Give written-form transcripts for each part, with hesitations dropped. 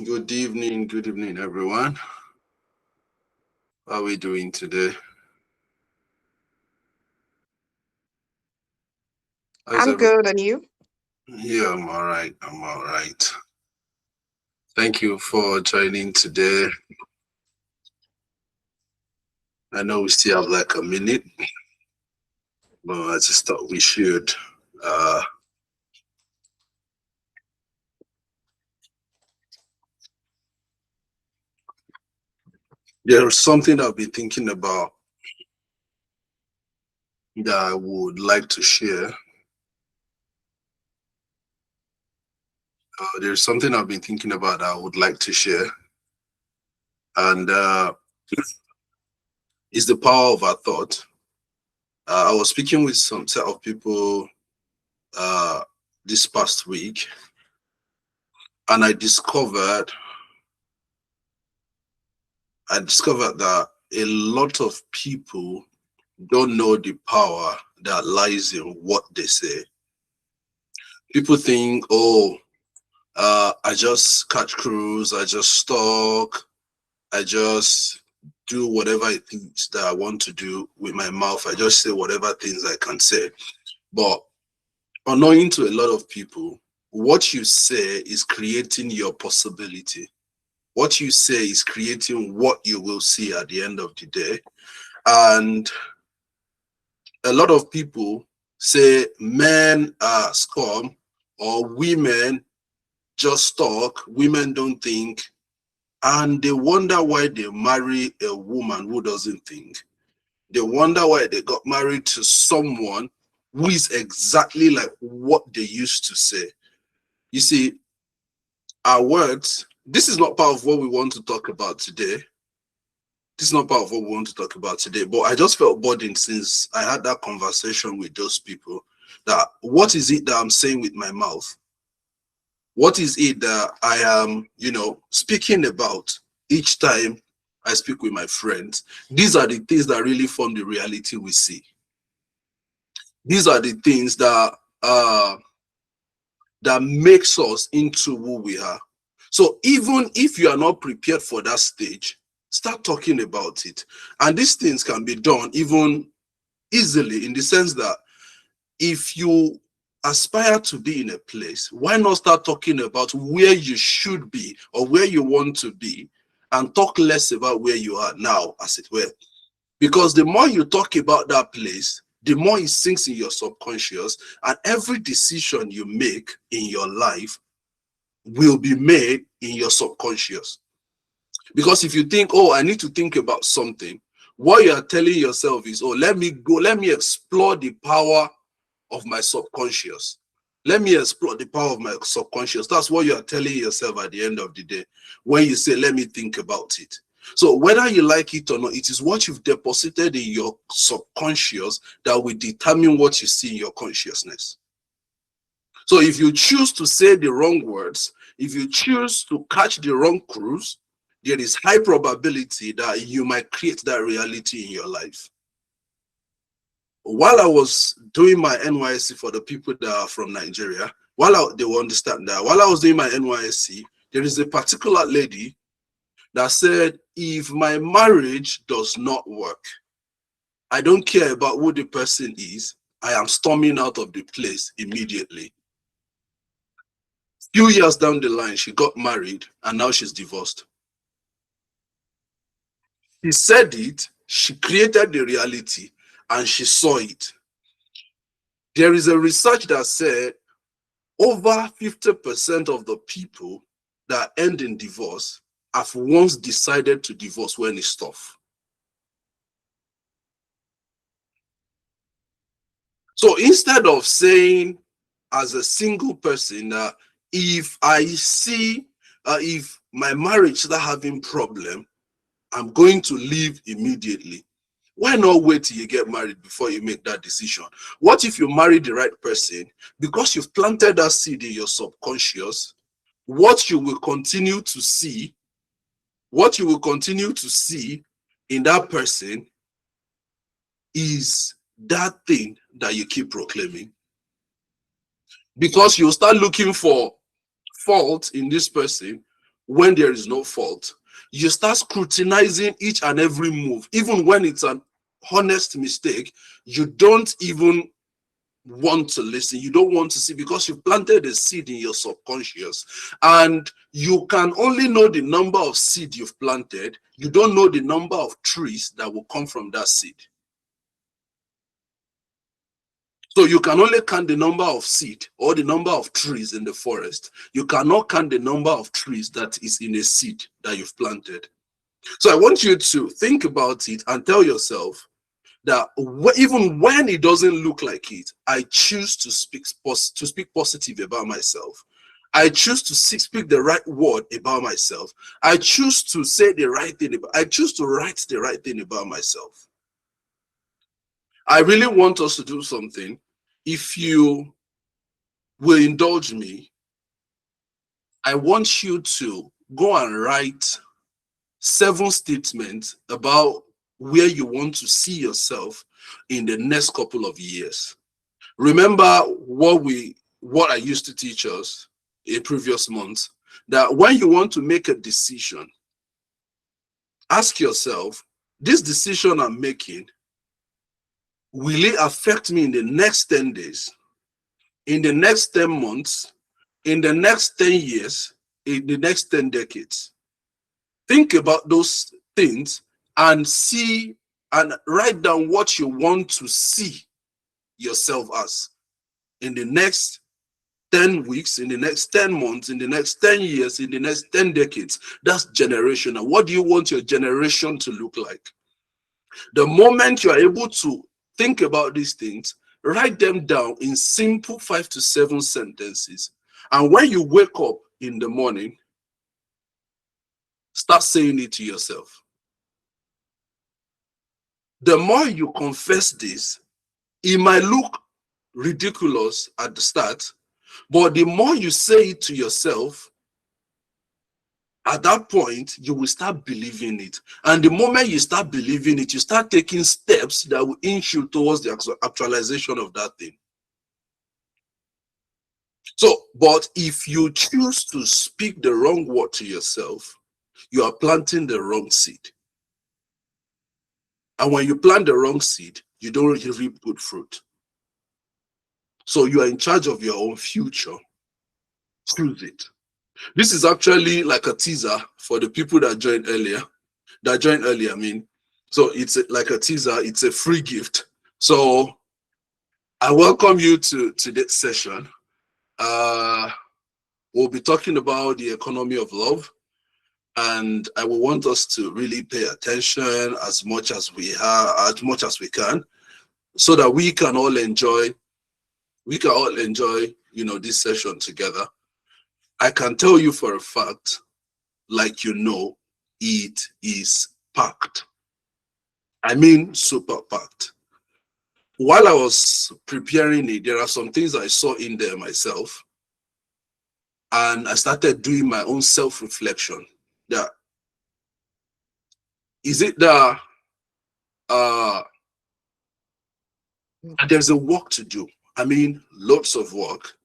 Good evening, everyone. How are we doing today? How's I'm every? good, and you? Yeah, I'm all right. I'm all right. Thank you for joining today. I know we still have like a minute, but I just thought we should. Uh, there's something I've been thinking about that I would like to share. There's something I've been thinking about that I would like to share, and it's the power of our thought. I was speaking with some set of people uh, this past week, and I discovered that a lot of people don't know the power that lies in what they say. People think, oh, I just catch cruise, I just talk, I just do whatever I think that I want to do with my mouth. I just say whatever things I can say. But unknowing to a lot of people, what you say is creating your possibility. What you say is creating what you will see at the end of the day. And a lot of people say men are scum or women just talk, women don't think, and they wonder why they marry a woman who doesn't think. They wonder why they got married to someone who is exactly like what they used to say. You see, our words, this is not part of what we want to talk about today. This is not part of what we want to talk about today, but I just felt burdened since I had that conversation with those people that what is it that I'm saying with my mouth? What is it that I am, speaking about each time I speak with my friends? These are the things that really form the reality we see. These are the things that makes us into who we are. So even if you are not prepared for that stage, start talking about it. And these things can be done even easily in the sense that if you aspire to be in a place, why not start talking about where you should be or where you want to be and talk less about where you are now, as it were? Because the more you talk about that place, the more it sinks in your subconscious, and every decision you make in your life will be made in your subconscious. Because if you think, oh, I need to think about something, what you are telling yourself is, oh, let me explore the power of my subconscious. Let me explore the power of my subconscious. That's what you are telling yourself at the end of the day when you say, let me think about it. So whether you like it or not, it is what you've deposited in your subconscious that will determine what you see in your consciousness. So if you choose to say the wrong words, if you choose to catch the wrong cruise, there is high probability that you might create that reality in your life. While I was doing my NYSC, for the people that are from Nigeria, they will understand that. While I was doing my NYSC, there is a particular lady that said, if my marriage does not work, I don't care about who the person is, I am storming out of the place immediately. Few years down the line, she got married and now she's divorced. She said it, she created the reality, and she saw it. There is a research that said over 50% of the people that end in divorce have once decided to divorce when it's tough. So instead of saying, as a single person, if I see, if my marriage start having problem, I'm going to leave immediately. Why not wait till you get married before you make that decision? What if you marry the right person? Because you've planted that seed in your subconscious, what you will continue to see, what you will continue to see in that person is that thing that you keep proclaiming. Because you'll start looking for fault in this person when there is no fault, you start scrutinizing each and every move, even when it's an honest mistake. You don't even want to listen, you don't want to see, because you've planted a seed in your subconscious, and you can only know the number of seed you've planted. You don't know the number of trees that will come from that seed. So you can only count the number of seed or the number of trees in the forest. You cannot count the number of trees that is in a seed that you've planted. So I want you to think about it and tell yourself that even when it doesn't look like it, I choose to speak positive about myself. I choose to speak the right word about myself. I choose to say the right thing. I choose to write the right thing about myself. I really want us to do something. If you will indulge me, I want you to go and write 7 statements about where you want to see yourself in the next couple of years. Remember what I used to teach us in previous months, that when you want to make a decision, ask yourself, this decision I'm making, will it affect me in the next 10 days, in the next 10 months, in the next 10 years, in the next 10 decades? Think about those things and see and write down what you want to see yourself as in the next 10 weeks, in the next 10 months, in the next 10 years, in the next 10 decades. That's generational. What do you want your generation to look like? The moment you are able to think about these things, write them down in simple 5 to 7 sentences. And when you wake up in the morning, start saying it to yourself. The more you confess this, it might look ridiculous at the start, but the more you say it to yourself, at that point, you will start believing it. And the moment you start believing it, you start taking steps that will inch you towards the actualization of that thing. So, but if you choose to speak the wrong word to yourself, you are planting the wrong seed. And when you plant the wrong seed, you don't reap good fruit. So you are in charge of your own future. Choose it. This is actually like a teaser for the people that joined earlier. I mean. So it's like a teaser. It's a free gift. So I welcome you to today's session. We'll be talking about the economy of love. And I will want us to really pay attention as much as we can, so that we can all enjoy, this session together. I can tell you for a fact, like it is packed. I mean, super packed. While I was preparing it, there are some things I saw in there myself, and I started doing my own self-reflection. That is it that there's a work to do. I mean, lots of work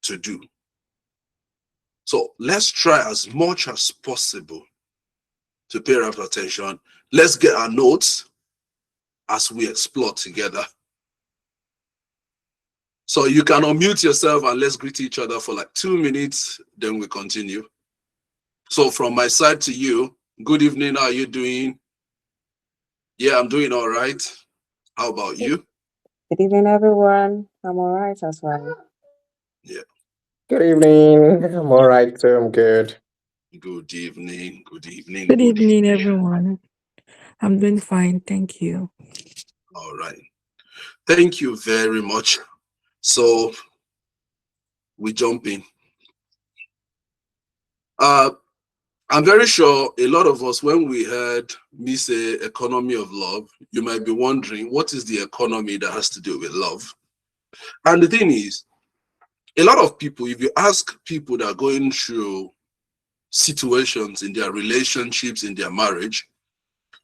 to do. So let's try as much as possible to pay rapt attention. Let's get our notes as we explore together. So you can unmute yourself and let's greet each other for like 2 minutes, then we continue. So from my side to you, good evening, how are you doing? Yeah, I'm doing all right. How about you? Good evening, everyone. I'm all right as well. Yeah. Good evening. I'm all right, too. I'm good. Good evening, good evening, Good good evening, evening. everyone. I'm doing fine, thank you. All right. Thank you very much. So we jump in. I'm very sure a lot of us, when we heard me say economy of love, you might be wondering, what is the economy that has to do with love? And the thing is, a lot of people, if you ask people that are going through situations in their relationships, in their marriage,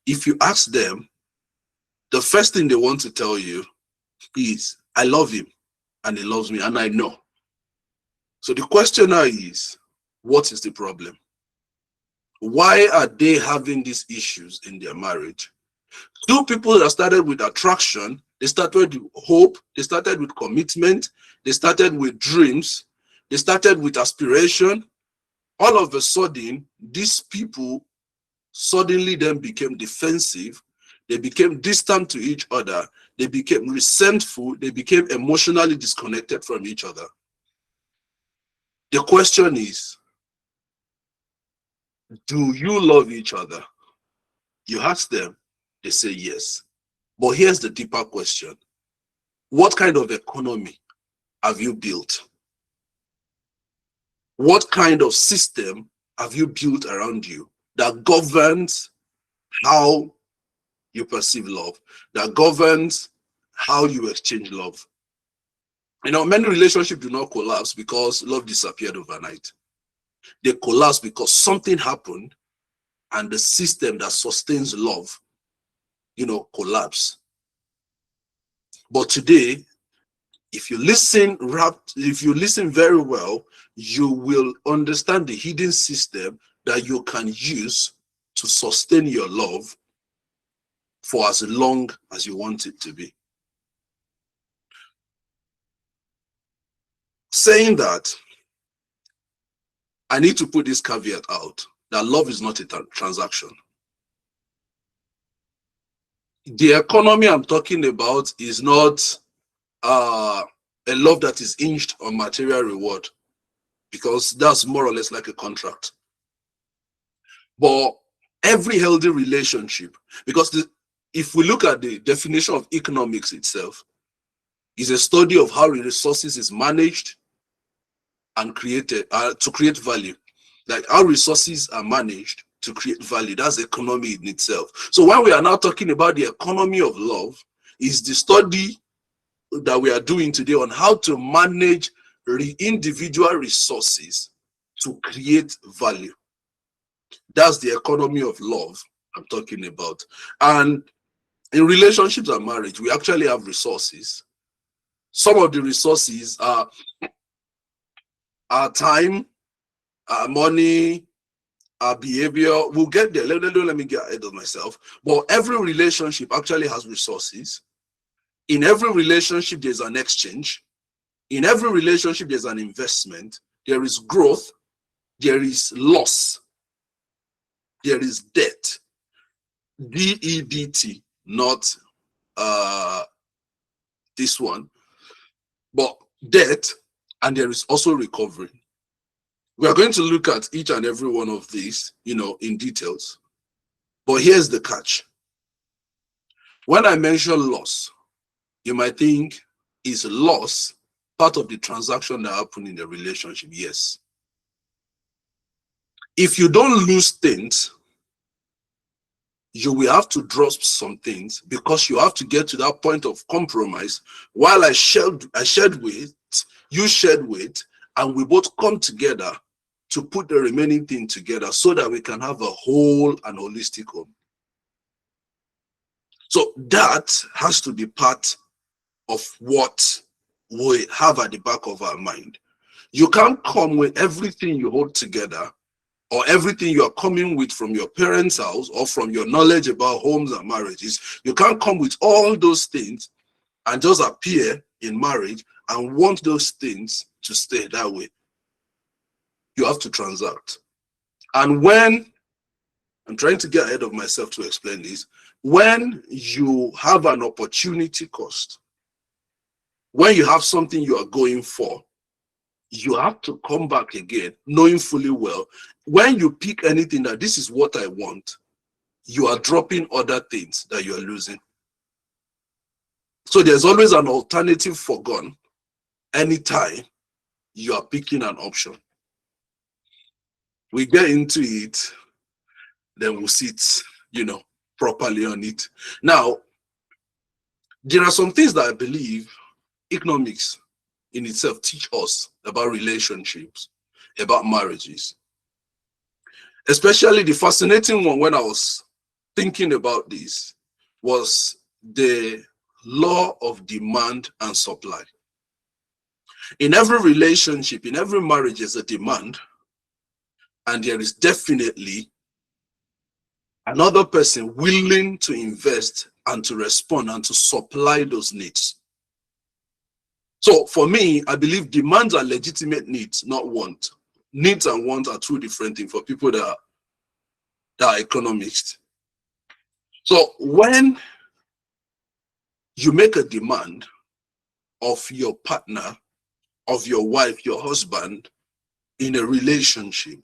if you ask them, the first thing they want to tell you is, I love him and he loves me and I know. So the question now is, what is the problem? Why are they having these issues in their marriage? Two people that started with attraction, they started with hope, they started with commitment, they started with dreams, they started with aspiration. All of a sudden, these people suddenly then became defensive, they became distant to each other, they became resentful, they became emotionally disconnected from each other. The question is, do you love each other? You ask them, they say yes. But here's the deeper question. What kind of economy have you built? What kind of system have you built around you that governs how you perceive love, that governs how you exchange love? You know, many relationships do not collapse because love disappeared overnight. They collapse because something happened and the system that sustains love, collapse. But today, if you listen very well, you will understand the hidden system that you can use to sustain your love for as long as you want it to be. Saying that, I need to put this caveat out, that love is not a transaction. The economy I'm talking about is not a love that is hinged on material reward, because that's more or less like a contract. But every healthy relationship, because if we look at the definition of economics itself, is a study of how resources is managed and created to create value. Like how resources are managed to create value. That's economy in itself. So when we are now talking about the economy of love, is the study that we are doing today on how to manage individual resources to create value. That's the economy of love I'm talking about. And in relationships and marriage, we actually have resources. Some of the resources are our time, our money, our behavior. We'll get there. Let me get ahead of myself. But every relationship actually has resources. In every relationship, there's an exchange. In every relationship, there's an investment. There is growth. There is loss. There is debt. DEBT, not this one, but debt, and there is also recovery. We are going to look at each and every one of these, in details. But here's the catch. When I mention loss, you might think, is loss part of the transaction that happened in the relationship? Yes. If you don't lose things, you will have to drop some things, because you have to get to that point of compromise. While I shared with, you shared with, and we both come together to put the remaining thing together so that we can have a whole and holistic home. So that has to be part of what we have at the back of our mind. You can't come with everything you hold together, or everything you are coming with from your parents' house, or from your knowledge about homes and marriages. You can't come with all those things and just appear in marriage and want those things to stay that way. You have to transact. And when, I'm trying to get ahead of myself to explain this, when you have an opportunity cost, when you have something you are going for, you have to come back again, knowing fully well, when you pick anything that this is what I want, you are dropping other things that you are losing. So there's always an alternative forgone anytime you are picking an option. We get into it, then we'll sit, properly on it. Now, there are some things that I believe economics in itself teach us about relationships, about marriages. Especially the fascinating one, when I was thinking about this, was the law of demand and supply. In every relationship, in every marriage, there's a demand, and there is definitely another person willing to invest and to respond and to supply those needs. So for me, I believe demands are legitimate needs, not want. Needs and want are two different things for people that are economists. So when you make a demand of your partner, of your wife, your husband, in a relationship,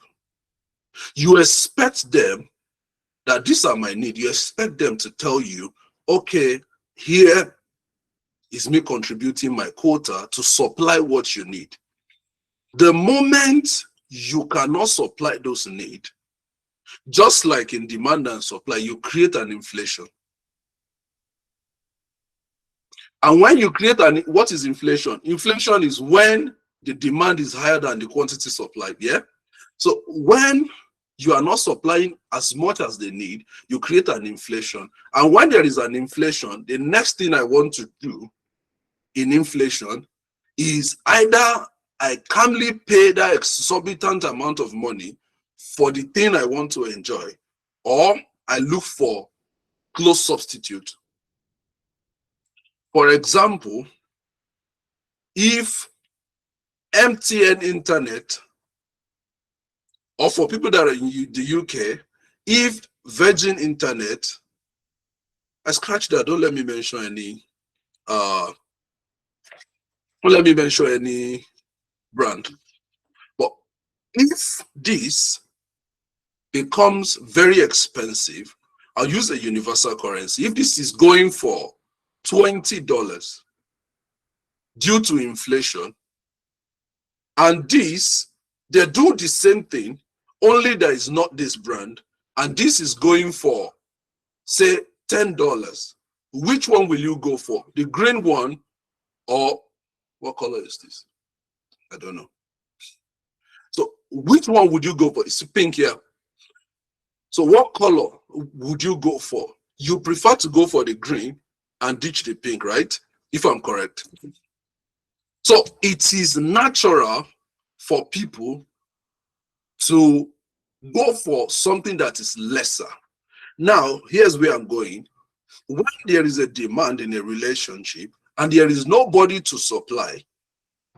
you expect them that these are my needs. You expect them to tell you, okay, here is me contributing my quota to supply what you need. The moment you cannot supply those needs, just like in demand and supply, you create an inflation. And when you create what is inflation? Inflation is when the demand is higher than the quantity supplied, yeah? So when you are not supplying as much as they need, you create an inflation. And when there is an inflation, the next thing I want to do in inflation is either I calmly pay that exorbitant amount of money for the thing I want to enjoy, or I look for close substitute. For example, if MTN internet, or for people that are in the UK, if Virgin Internet, I scratch that, don't let me mention any brand. But if this becomes very expensive, I'll use a universal currency. If this is going for $20 due to inflation, and this, they do the same thing, only there is not this brand, and this is going for, say, $10, which one will you go for? The green one, or what color is this? I don't know. So which one would you go for? It's pink here. So what color would you go for? You prefer to go for the green and ditch the pink, right? If I'm correct. So it is natural for people to go for something that is lesser. Now, here's where I'm going. When there is a demand in a relationship and there is nobody to supply,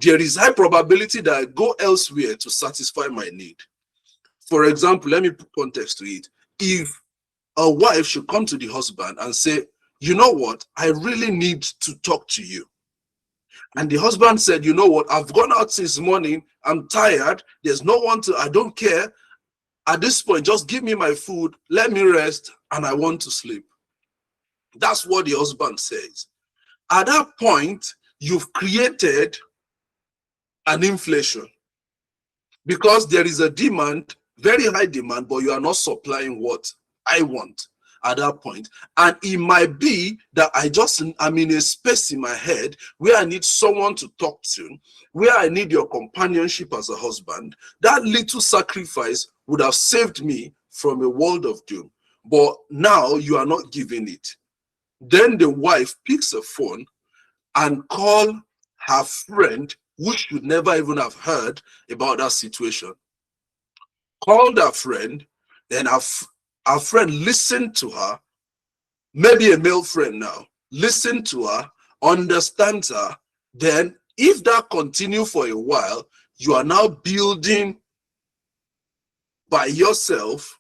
there is high probability that I go elsewhere to satisfy my need. For example, let me put context to it. If a wife should come to the husband and say, you know what, I really need to talk to you. And the husband said, you know what, I've gone out since morning, I'm tired, there's no one to, I don't care. At this point, just give me my food, let me rest, and I want to sleep. That's what the husband says. At that point, you've created an inflation because there is a demand, very high demand, but you are not supplying what I want at that point. And it might be that I'm in a space in my head where I need someone to talk to, where I need your companionship as a husband. That little sacrifice would have saved me from a world of doom. But now you are not giving it. Then the wife picks a phone and call her friend, who should never even have heard about that situation. Called her friend, then our friend listened to her, maybe a male friend now, listen to her, understands her. Then if that continue for a while, you are now building by yourself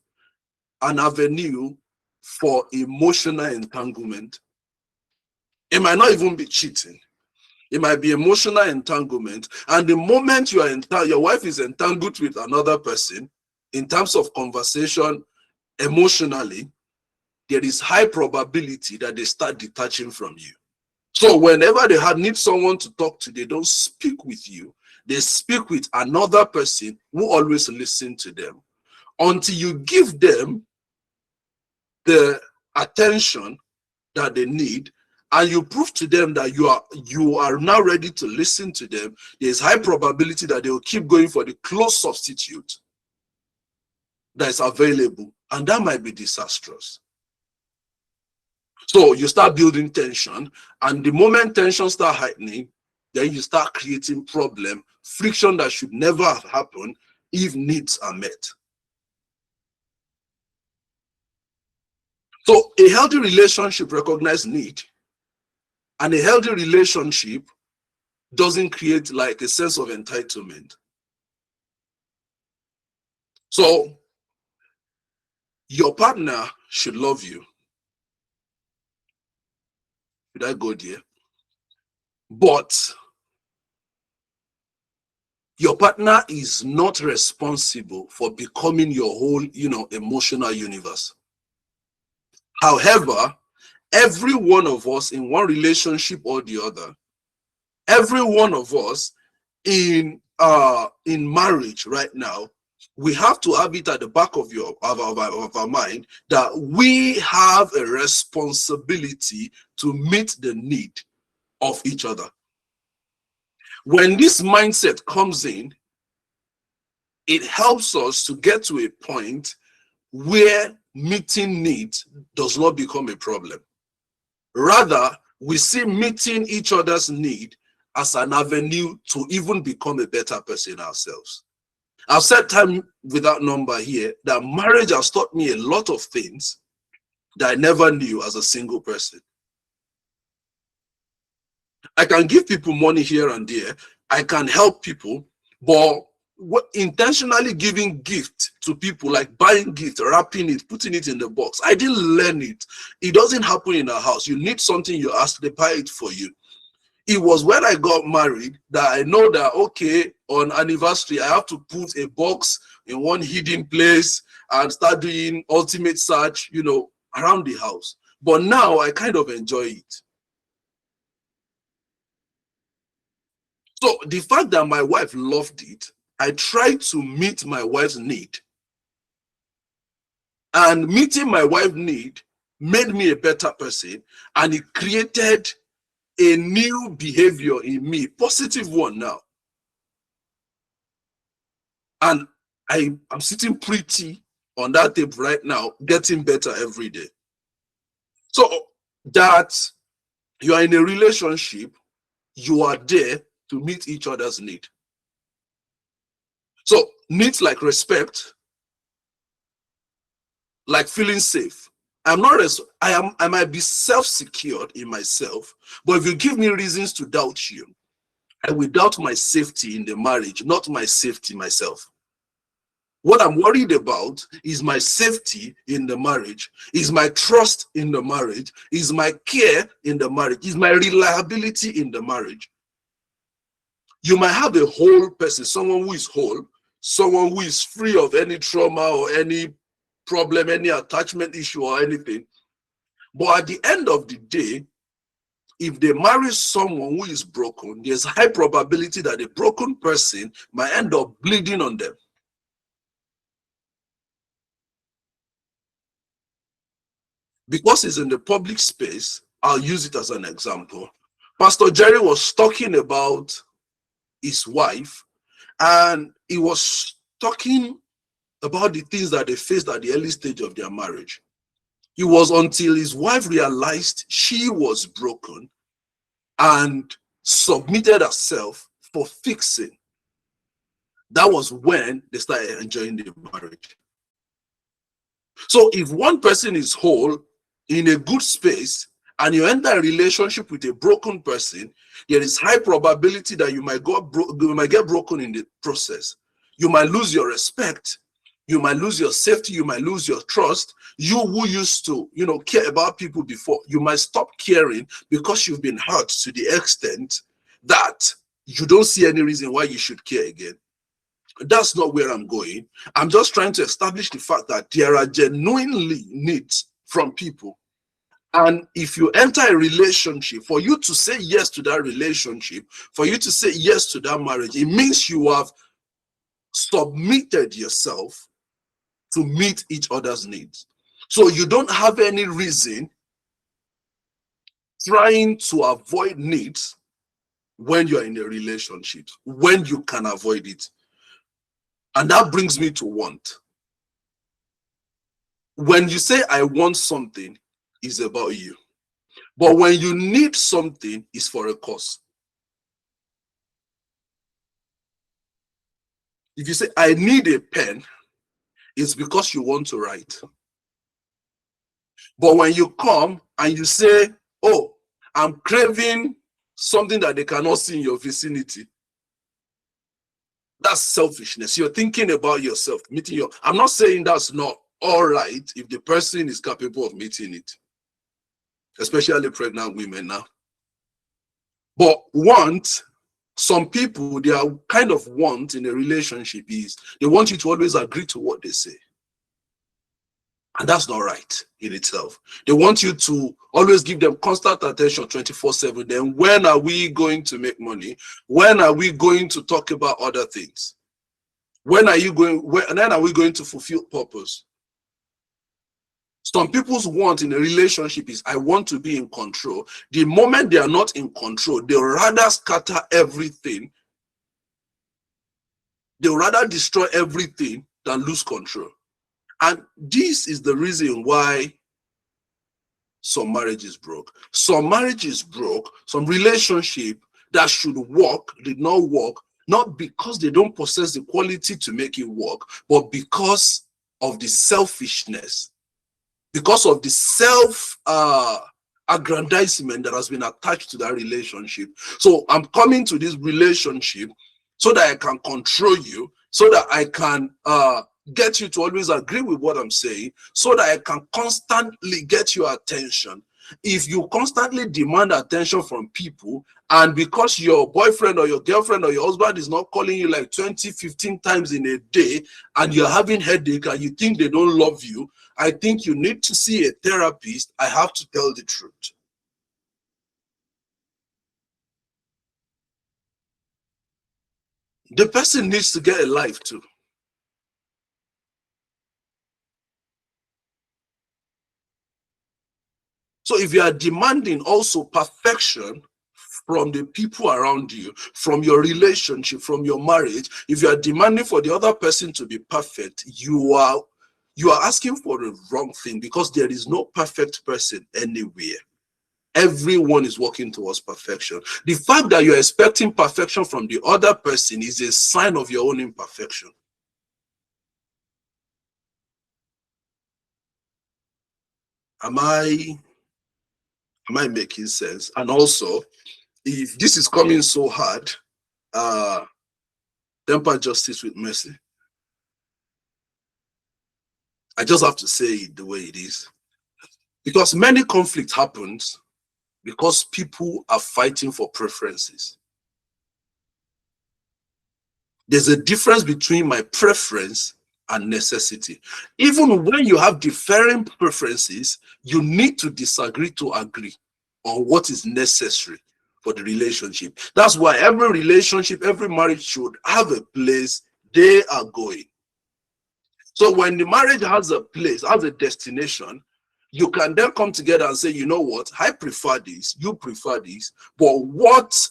an avenue for emotional entanglement. It might not even be cheating. It might be emotional entanglement. And the moment you are your wife is entangled with another person, in terms of conversation, emotionally, there is high probability that they start detaching from you. So whenever they need someone to talk to, they don't speak with you. They speak with another person who always listens to them. Until you give them the attention that they need, and you prove to them that you are now ready to listen to them, there's high probability that they will keep going for the close substitute that is available, and that might be disastrous. So you start building tension, and the moment tension start heightening, then you start creating problem, friction that should never have happened if needs are met. So a healthy relationship recognizes need, and a healthy relationship doesn't create like a sense of entitlement. So your partner should love you. Should I go there? But your partner is not responsible for becoming your whole, emotional universe. However, every one of us in one relationship or the other, every one of us in marriage right now, we have to have it at the back of our mind that we have a responsibility to meet the need of each other. When this mindset comes in, it helps us to get to a point where meeting needs does not become a problem. Rather, we see meeting each other's need as an avenue to even become a better person ourselves. I've said time without number here that marriage has taught me a lot of things that I never knew as a single person. I can give people money here and there. I can help people, but intentionally giving gift to people, like buying gift, wrapping it, putting it in the box, I didn't learn it. It doesn't happen in a house. You need something, you ask, they buy it for you. It was when I got married that I know that, okay, on anniversary, I have to put a box in one hidden place and start doing ultimate search, around the house. But now I kind of enjoy it. So the fact that my wife loved it, I tried to meet my wife's need. And meeting my wife's need made me a better person, and it created a new behavior in me, positive one now. And I'm sitting pretty on that table right now, getting better every day. So that you are in a relationship, you are there to meet each other's need. So needs like respect, like feeling safe. I might be self-secured in myself, but if you give me reasons to doubt you, I will doubt my safety in the marriage, not my safety myself. What I'm worried about is my safety in the marriage, is my trust in the marriage, is my care in the marriage, is my reliability in the marriage. You might have a whole person, someone who is whole, someone who is free of any trauma or any problem, any attachment issue or anything. But at the end of the day, if they marry someone who is broken, there's a high probability that a broken person might end up bleeding on them. Because it's in the public space, I'll use it as an example. Pastor Jerry was talking about his wife, and he was talking about the things that they faced at the early stage of their marriage. It was until his wife realized she was broken and submitted herself for fixing. That was when they started enjoying the marriage. So if one person is whole in a good space and you enter a relationship with a broken person, there is high probability that you might get broken in the process. You might lose your respect. You might lose your safety. You might lose your trust. You who used to, care about people before, you might stop caring because you've been hurt to the extent that you don't see any reason why you should care again. That's not where I'm going. I'm just trying to establish the fact that there are genuinely needs from people. And if you enter a relationship, for you to say yes to that relationship, for you to say yes to that marriage, it means you have submitted yourself to meet each other's needs. So you don't have any reason trying to avoid needs when you're in a relationship, when you can avoid it. And that brings me to want. When you say, I want something, it's about you. But when you need something, it's for a cause. If you say, I need a pen, it's because you want to write. But when you come and you say, oh, I'm craving something that they cannot see in your vicinity, that's selfishness. You're thinking about yourself, meeting your. I'm not saying that's not all right if the person is capable of meeting it, especially pregnant women now. But some people, they are kind of want in a relationship is they want you to always agree to what they say. And that's not right in itself. They want you to always give them constant attention 24/7. Then when are we going to make money? When are we going to talk about other things? When are we going to fulfill purpose? Some people's want in a relationship is, I want to be in control. The moment they are not in control, they'll rather scatter everything. They'll rather destroy everything than lose control. And this is the reason why some marriages broke. Some marriages broke, some relationship that should work did not work, not because they don't possess the quality to make it work, but because of the selfishness, because of the aggrandizement that has been attached to that relationship. So I'm coming to this relationship so that I can control you, so that I can get you to always agree with what I'm saying, so that I can constantly get your attention. If you constantly demand attention from people, and because your boyfriend or your girlfriend or your husband is not calling you like 20, 15 times in a day, and you're having headache and you think they don't love you, I think you need to see a therapist. I have to tell the truth. The person needs to get a life too. So if you are demanding also perfection from the people around you, from your relationship, from your marriage, if you are demanding for the other person to be perfect, you are asking for the wrong thing, because there is no perfect person anywhere. Everyone is working towards perfection. The fact that you're expecting perfection from the other person is a sign of your own imperfection. Am I making sense? And also, if this is coming so hard, temper justice with mercy. I just have to say it the way it is. Because many conflict happens because people are fighting for preferences. There's a difference between my preference and necessity. Even when you have differing preferences, you need to disagree to agree on what is necessary for the relationship. That's why every relationship, every marriage should have a place they are going. So when the marriage has a place, has a destination, you can then come together and say, you know what, I prefer this, you prefer this, but what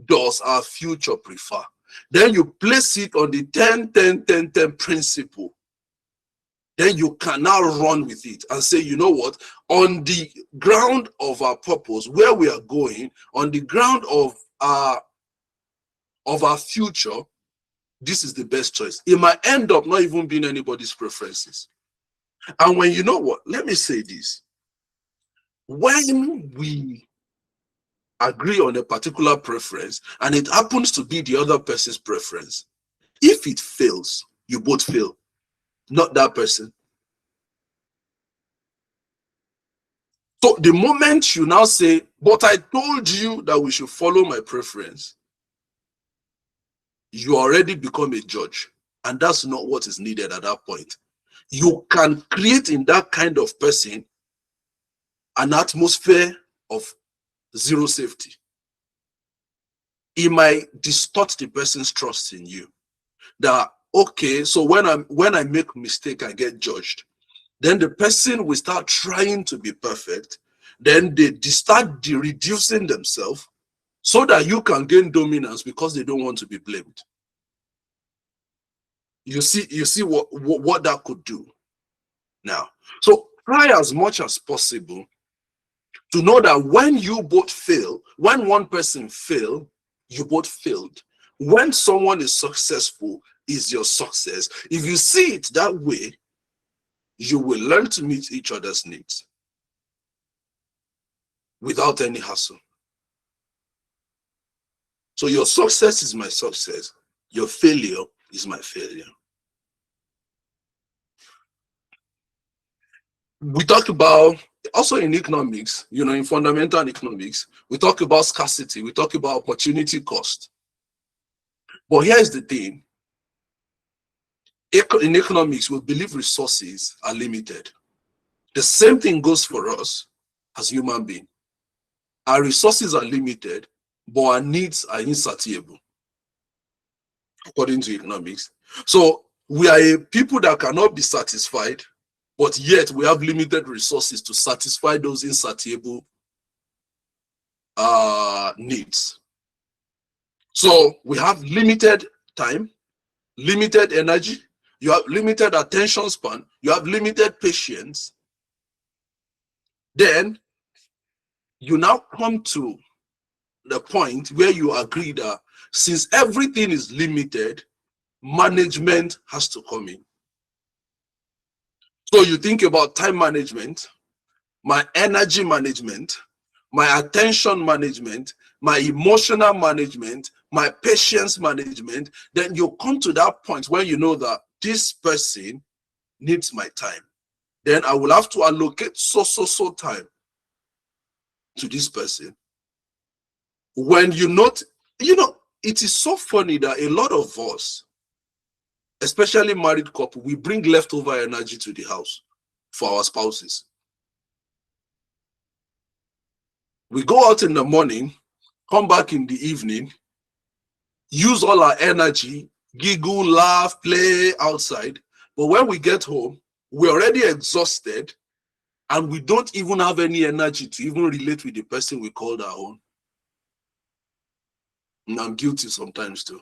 does our future prefer? Then you place it on the 10-10-10-10 principle. Then you can now run with it and say, you know what, on the ground of our purpose, where we are going, on the ground of our future, this is the best choice. It might end up not even being anybody's preferences. And when, you know what, let me say this. When we agree on a particular preference and it happens to be the other person's preference, if it fails, you both fail, not that person. So the moment you now say, but I told you that we should follow my preference, you already become a judge. And that's not what is needed at that point. You can create in that kind of person an atmosphere of zero safety. It might distort the person's trust in you. That, okay, so when I make a mistake, I get judged. Then the person will start trying to be perfect. Then they start reducing themselves so that you can gain dominance because they don't want to be blamed. You see what that could do now. So try as much as possible to know that when you both fail, when one person failed, you both failed. When someone is successful, is your success. If you see it that way, you will learn to meet each other's needs without any hassle. So your success is my success. Your failure is my failure. We talk about, also in economics, in fundamental economics, we talk about scarcity, we talk about opportunity cost. But here's the thing. In economics, we believe resources are limited. The same thing goes for us as human beings. Our resources are limited, but our needs are insatiable, according to economics. So we are a people that cannot be satisfied, but yet we have limited resources to satisfy those insatiable needs. So we have limited time, limited energy, you have limited attention span, you have limited patience. Then you now come to the point where you agree that since everything is limited, management has to come in. So you think about time management, my energy management, my attention management, my emotional management, my patience management. Then you come to that point where you know that this person needs my time. Then I will have to allocate so time to this person. When it is so funny that a lot of us, especially married couple, we bring leftover energy to the house for our spouses. We go out in the morning, come back in the evening, use all our energy, giggle, laugh, play outside. But when we get home, we're already exhausted and we don't even have any energy to even relate with the person we called our own. And I'm guilty sometimes too.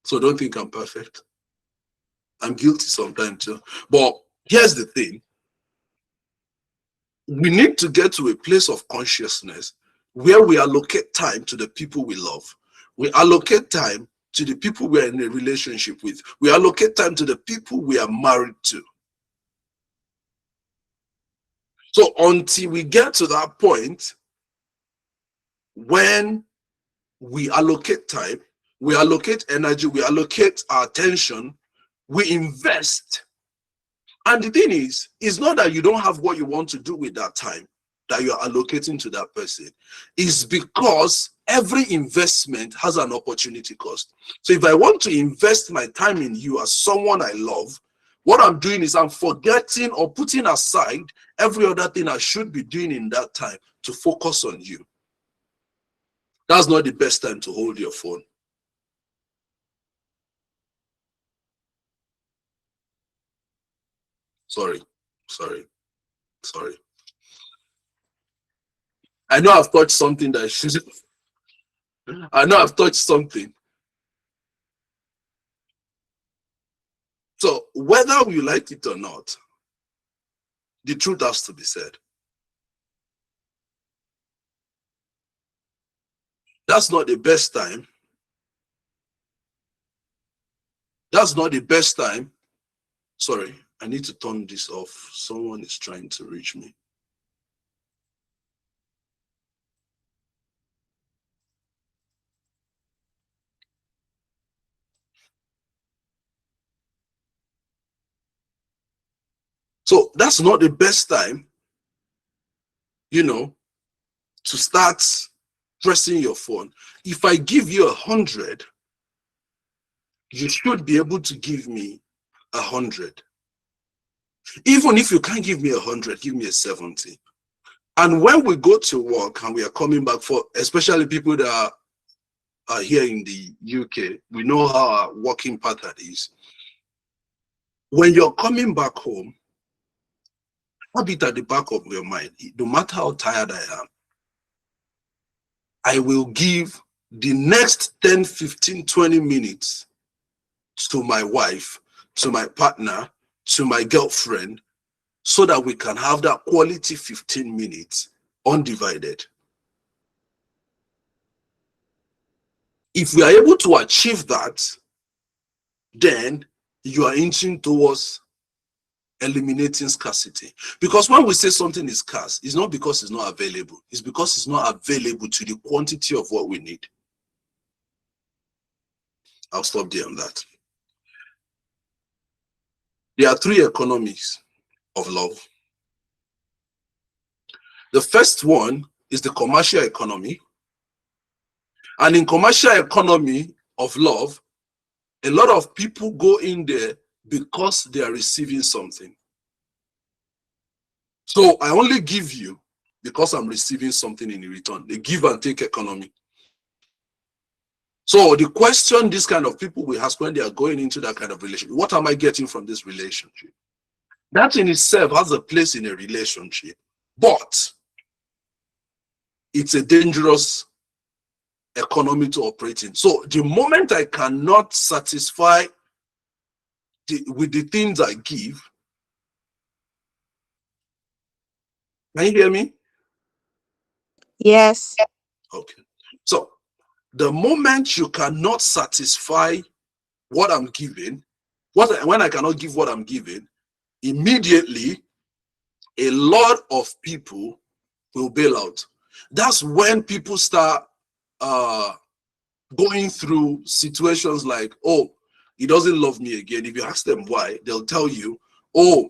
So don't think I'm perfect. I'm guilty sometimes too. But here's the thing. We need to get to a place of consciousness where we allocate time to the people we love. We allocate time to the people we are in a relationship with. We allocate time to the people we are married to. So until we get to that point when we allocate time, we allocate energy, we allocate our attention, we invest. And the thing is, it's not that you don't have what you want to do with that time that you're allocating to that person. It's because every investment has an opportunity cost. So if I want to invest my time in you as someone I love, what I'm doing is I'm forgetting or putting aside every other thing I should be doing in that time to focus on you. That's not the best time to hold your phone. Sorry. I know I've touched something that I shouldn't. I know I've touched something. So whether we like it or not, the truth has to be said. That's not the best time. That's not the best time. Sorry, I need to turn this off. Someone is trying to reach me. So that's not the best time, to start pressing your phone. If I give you 100, you should be able to give me 100. Even if you can't give me 100, give me a 70. And when we go to work and we are coming back, for especially people that are here in the UK, we know how our working pattern is. When you're coming back home, have it at the back of your mind, no matter how tired I am, I will give the next 10, 15, 20 minutes to my wife, to my partner, to my girlfriend, so that we can have that quality 15 minutes undivided. If we are able to achieve that, then you are inching towards eliminating scarcity. Because when we say something is scarce, it's not because it's not available, it's because it's not available to the quantity of what we need. I'll stop there on that. There are three economies of love. The first one is the commercial economy. And in commercial economy of love, a lot of people go in there because they are receiving something. So I only give you because I'm receiving something in return. The give and take economy. So the question these kind of people will ask when they are going into that kind of relationship, what am I getting from this relationship? That in itself has a place in a relationship, but it's a dangerous economy to operate in. So the moment I cannot satisfy with the things I give, can you hear me? Yes. Okay. So the moment you cannot satisfy what I'm giving, when I cannot give what I'm giving, immediately a lot of people will bail out. That's when people start going through situations like, oh, he doesn't love me again. If you ask them why, they'll tell you, oh,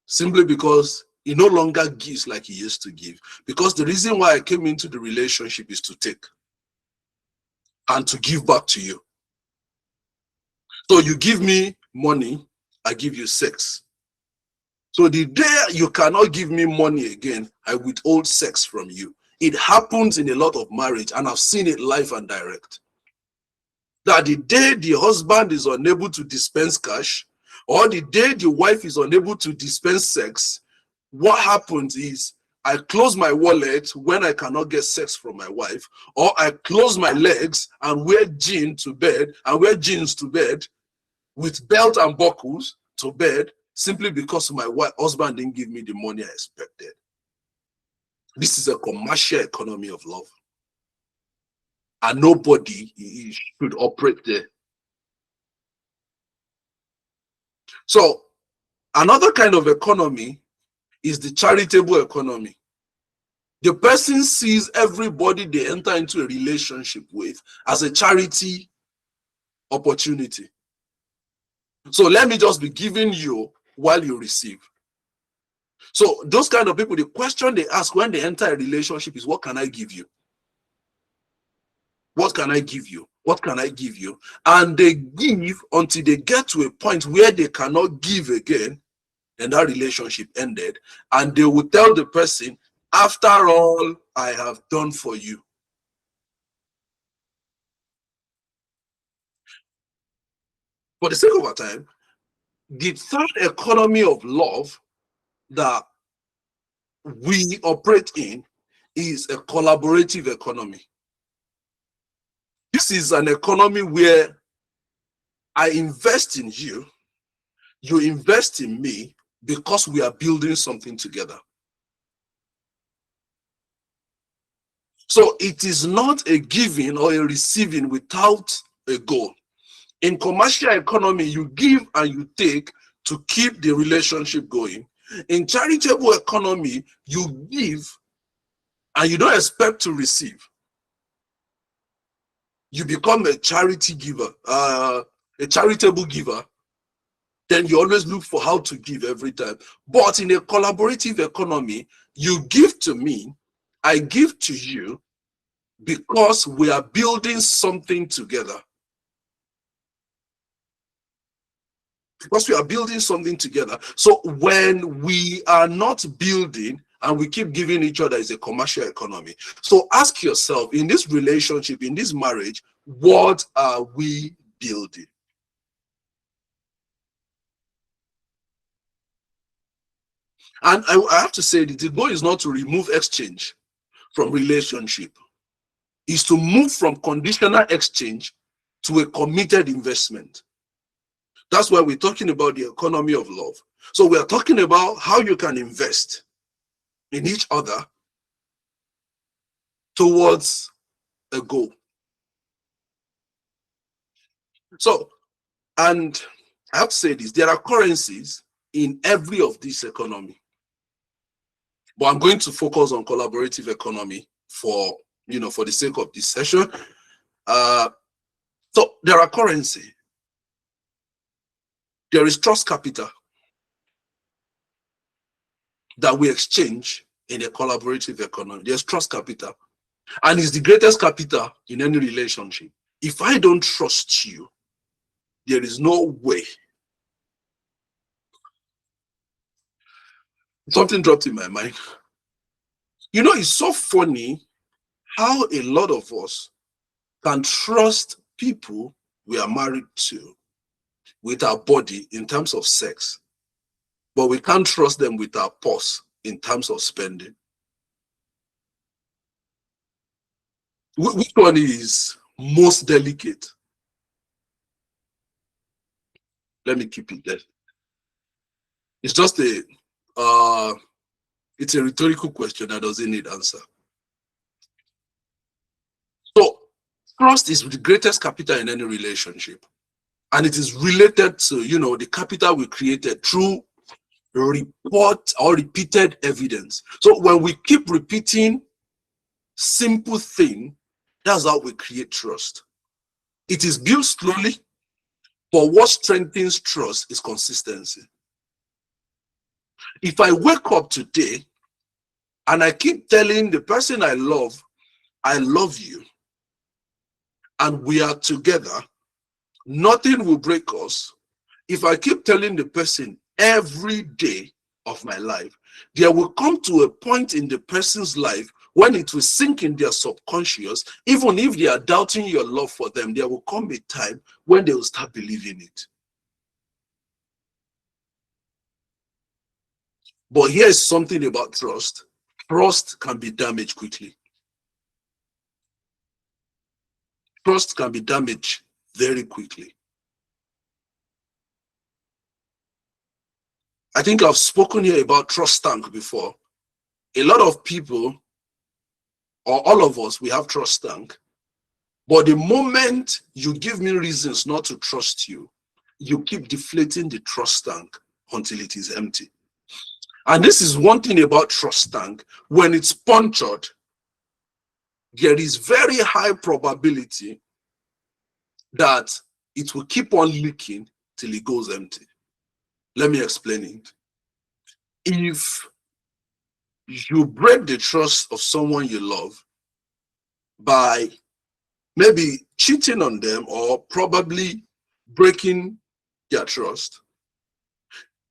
simply because he no longer gives like he used to give. Because the reason why I came into the relationship is to take and to give back to you. So you give me money, I give you sex. So the day you cannot give me money again, I withhold sex from you. It happens in a lot of marriage, and I've seen it live and direct. That the day the husband is unable to dispense cash, or the day the wife is unable to dispense sex, what happens is I close my wallet when I cannot get sex from my wife, or I close my legs and wear jeans to bed with belt and buckles to bed, simply because my husband didn't give me the money I expected. This is a commercial economy of love. And nobody should operate there. So another kind of economy is the charitable economy. The person sees everybody they enter into a relationship with as a charity opportunity. So let me just be giving you while you receive. So those kind of people, the question they ask when they enter a relationship is, what can I give you? What can I give you? What can I give you? And they give until they get to a point where they cannot give again, and that relationship ended. And they will tell the person, after all I have done for you. For the sake of our time, the third economy of love that we operate in is a collaborative economy. This is an economy where I invest in you, you invest in me, because we are building something together. So it is not a giving or a receiving without a goal. In commercial economy, you give and you take to keep the relationship going. In charitable economy, you give and you don't expect to receive. You become a charity giver, a charitable giver. Then you always look for how to give every time. But in a collaborative economy, you give to me, I give to you, because we are building something together. Because we are building something together. So when we are not building and we keep giving each other, is a commercial economy. So ask yourself, in this relationship, in this marriage, what are we building? And I have to say that the goal is not to remove exchange from relationship. Is to move from conditional exchange to a committed investment. That's why we're talking about the economy of love. So we are talking about how you can invest in each other towards a goal. So And I have to say this, there are currencies in every of this economy. But I'm going to focus on collaborative economy for, for the sake of this session. So there are currency. There is trust capital that we exchange in a collaborative economy. There's trust capital. And it's the greatest capital in any relationship. If I don't trust you, there is no way. Something dropped in my mind. It's so funny how a lot of us can trust people we are married to with our body in terms of sex, but we can't trust them with our purse in terms of spending. Which one is most delicate? Let me keep it there. It's just it's a rhetorical question that doesn't need answer. So trust is the greatest capital in any relationship. And it is related to, the capital we created through report or repeated evidence. So when we keep repeating simple thing, that's how we create trust. It is built slowly, but what strengthens trust is consistency. If I wake up today and I keep telling the person I love you, and we are together, nothing will break us. If I keep telling the person every day of my life, there will come to a point in the person's life when it will sink in their subconscious. Even if they are doubting your love for them, there will come a time when they will start believing it. But here is something about trust. Trust can be damaged quickly. Trust can be damaged very quickly. I think I've spoken here about trust tank before. A lot of people, or all of us, we have trust tank. But the moment you give me reasons not to trust you, you keep deflating the trust tank until it is empty. And this is one thing about trust tank. When it's punctured, there is very high probability that it will keep on leaking till it goes empty. Let me explain it. If you break the trust of someone you love by maybe cheating on them or probably breaking their trust,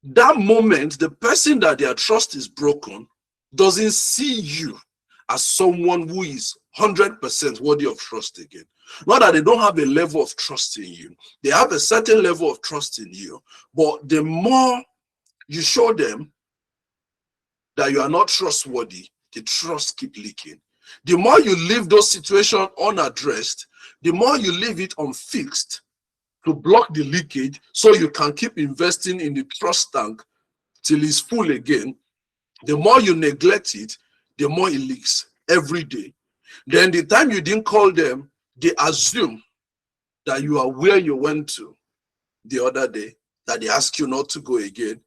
that moment, the person that their trust is broken doesn't see you as someone who is 100% worthy of trust again. Not that they don't have a level of trust in you. They have a certain level of trust in you. But the more you show them that you are not trustworthy, the trust keep leaking. The more you leave those situations unaddressed, the more you leave it unfixed to block the leakage so you can keep investing in the trust tank till it's full again. The more you neglect it, the more it leaks every day. Then the time you didn't call them, they assume that you are where you went to the other day, that they ask you not to go again.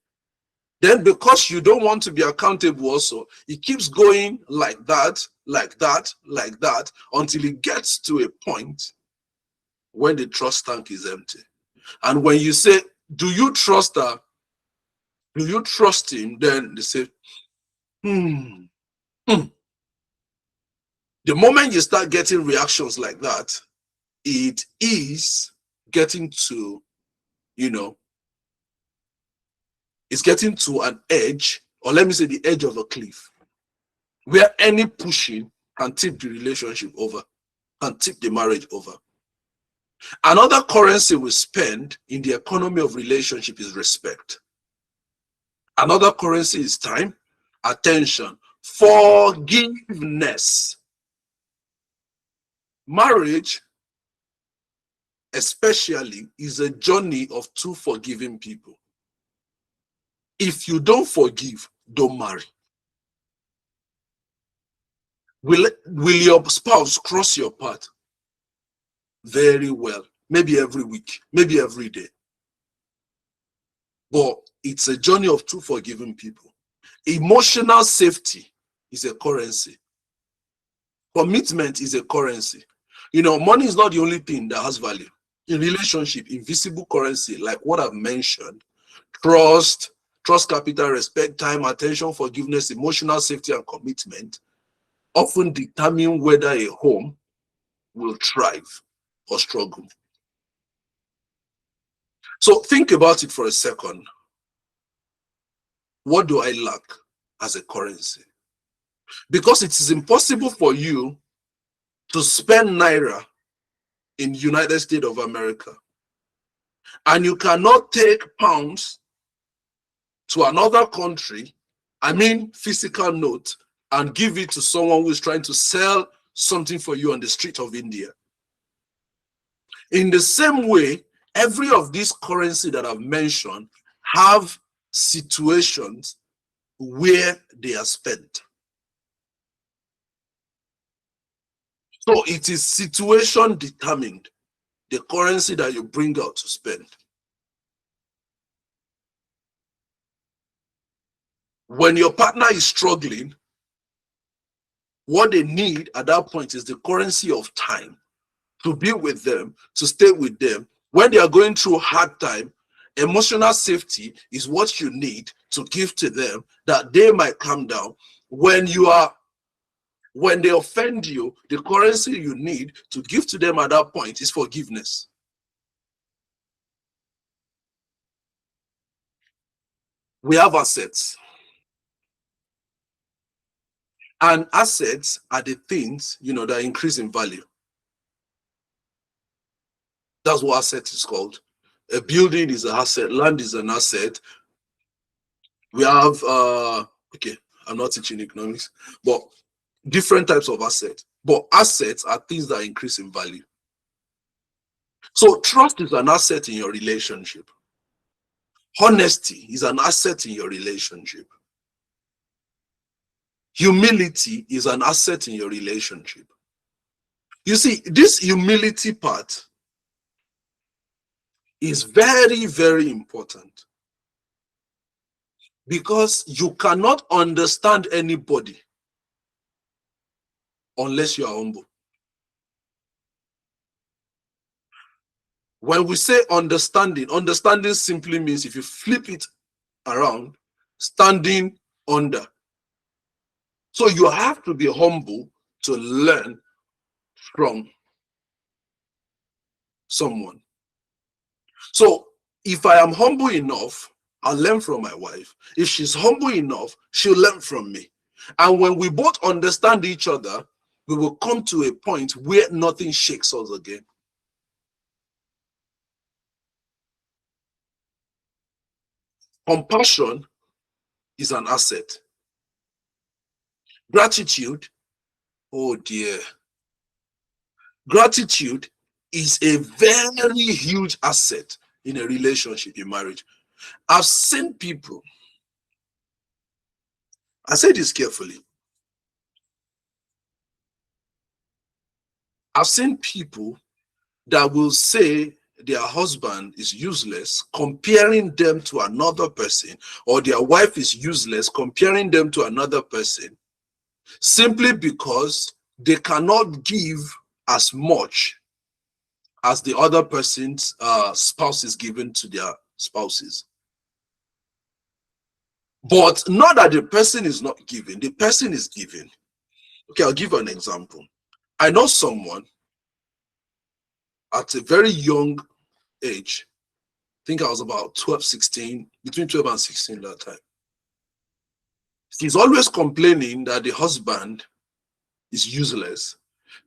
Then because you don't want to be accountable also, it keeps going like that, like that, like that, until it gets to a point when the trust tank is empty. And when you say, do you trust her? Do you trust him? Then they say, The moment you start getting reactions like that, it is getting to, it's getting to an edge, or let me say the edge of a cliff, where any pushing can tip the relationship over, can tip the marriage over. Another currency we spend in the economy of relationship is respect. Another currency is time, attention, forgiveness. Marriage, especially, is a journey of two forgiving people. If you don't forgive, don't marry. Will your spouse cross your path? Very well. Maybe every week, maybe every day. but it's a journey of two forgiving people. Emotional safety is a currency. Commitment is a currency. You know, money is not the only thing that has value. In relationship, invisible currency, like what I've mentioned, trust, capital, respect, time, attention, forgiveness, emotional safety, and commitment often determine whether a home will thrive or struggle. So think about it for a second. What do I lack as a currency? Because it is impossible for you to spend naira in United States of America, and you cannot take pounds to another country, I mean physical note, and give it to someone who is trying to sell something for you on the street of India. In the same way, every of these currency that I've mentioned have situations where they are spent. So it is situation determined, the currency that you bring out to spend. When your partner is struggling, what they need at that point is the currency of time, to be with them, to stay with them. When they are going through hard time, emotional safety is what you need to give to them, that they might calm down. When they offend you, the currency you need to give to them at that point is forgiveness. We have assets. And assets are the things, that increase in value. That's what asset is called. A building is an asset, land is an asset. We have, okay, I'm not teaching economics, but different types of assets. But assets are things that increase in value. So trust is an asset in your relationship. Honesty is an asset in your relationship. Humility is an asset in your relationship. You see, this humility part is very, very important, because you cannot understand anybody unless you are humble. When we say understanding simply means, if you flip it around, standing under. So you have to be humble to learn from someone. So if I am humble enough, I'll learn from my wife. If she's humble enough, she'll learn from me. And when we both understand each other, we will come to a point where nothing shakes us again. Compassion is an asset. Gratitude, oh dear. Gratitude is a very huge asset in a relationship, in marriage. I've seen people, I say this carefully, I've seen people that will say their husband is useless, comparing them to another person, or their wife is useless, comparing them to another person, simply because they cannot give as much as the other person's spouse is given to their spouses. But not that the person is not giving, the person is giving. Okay, I'll give you an example. I know someone at a very young age, I think I was about 12, 16, between 12 and 16 that time. He's always complaining that the husband is useless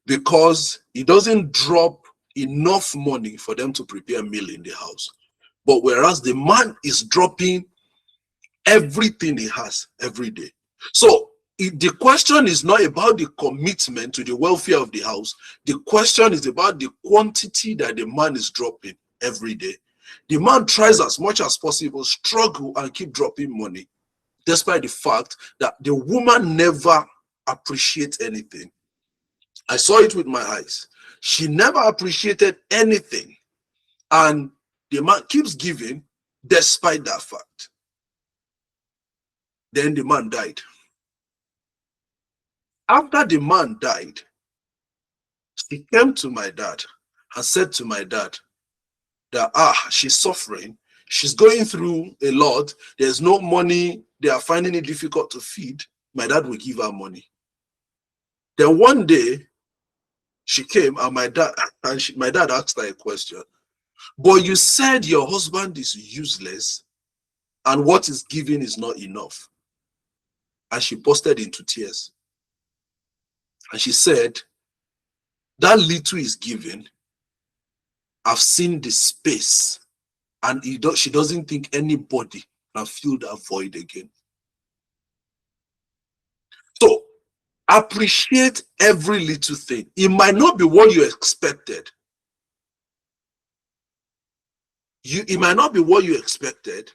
because he doesn't drop enough money for them to prepare a meal in the house. But whereas the man is dropping everything he has every day. So the question is not about the commitment to the welfare of the house. The question is about the quantity that the man is dropping every day. The man tries as much as possible, struggle and keep dropping money, despite the fact that the woman never appreciates anything. I saw it with my eyes. She never appreciated anything. And the man keeps giving, despite that fact. Then the man died. After the man died, she came to my dad and said to my dad that, she's suffering. She's going through a lot. There's no money. They are finding it difficult to feed. My dad will give her money. Then one day, she came and my dad asked her a question. But you said your husband is useless and what is given is not enough. And she busted into tears. And she said, that little is given. I've seen the space. And she doesn't think anybody can fill that void again. So appreciate every little thing. It might not be what you expected. It might not be what you expected,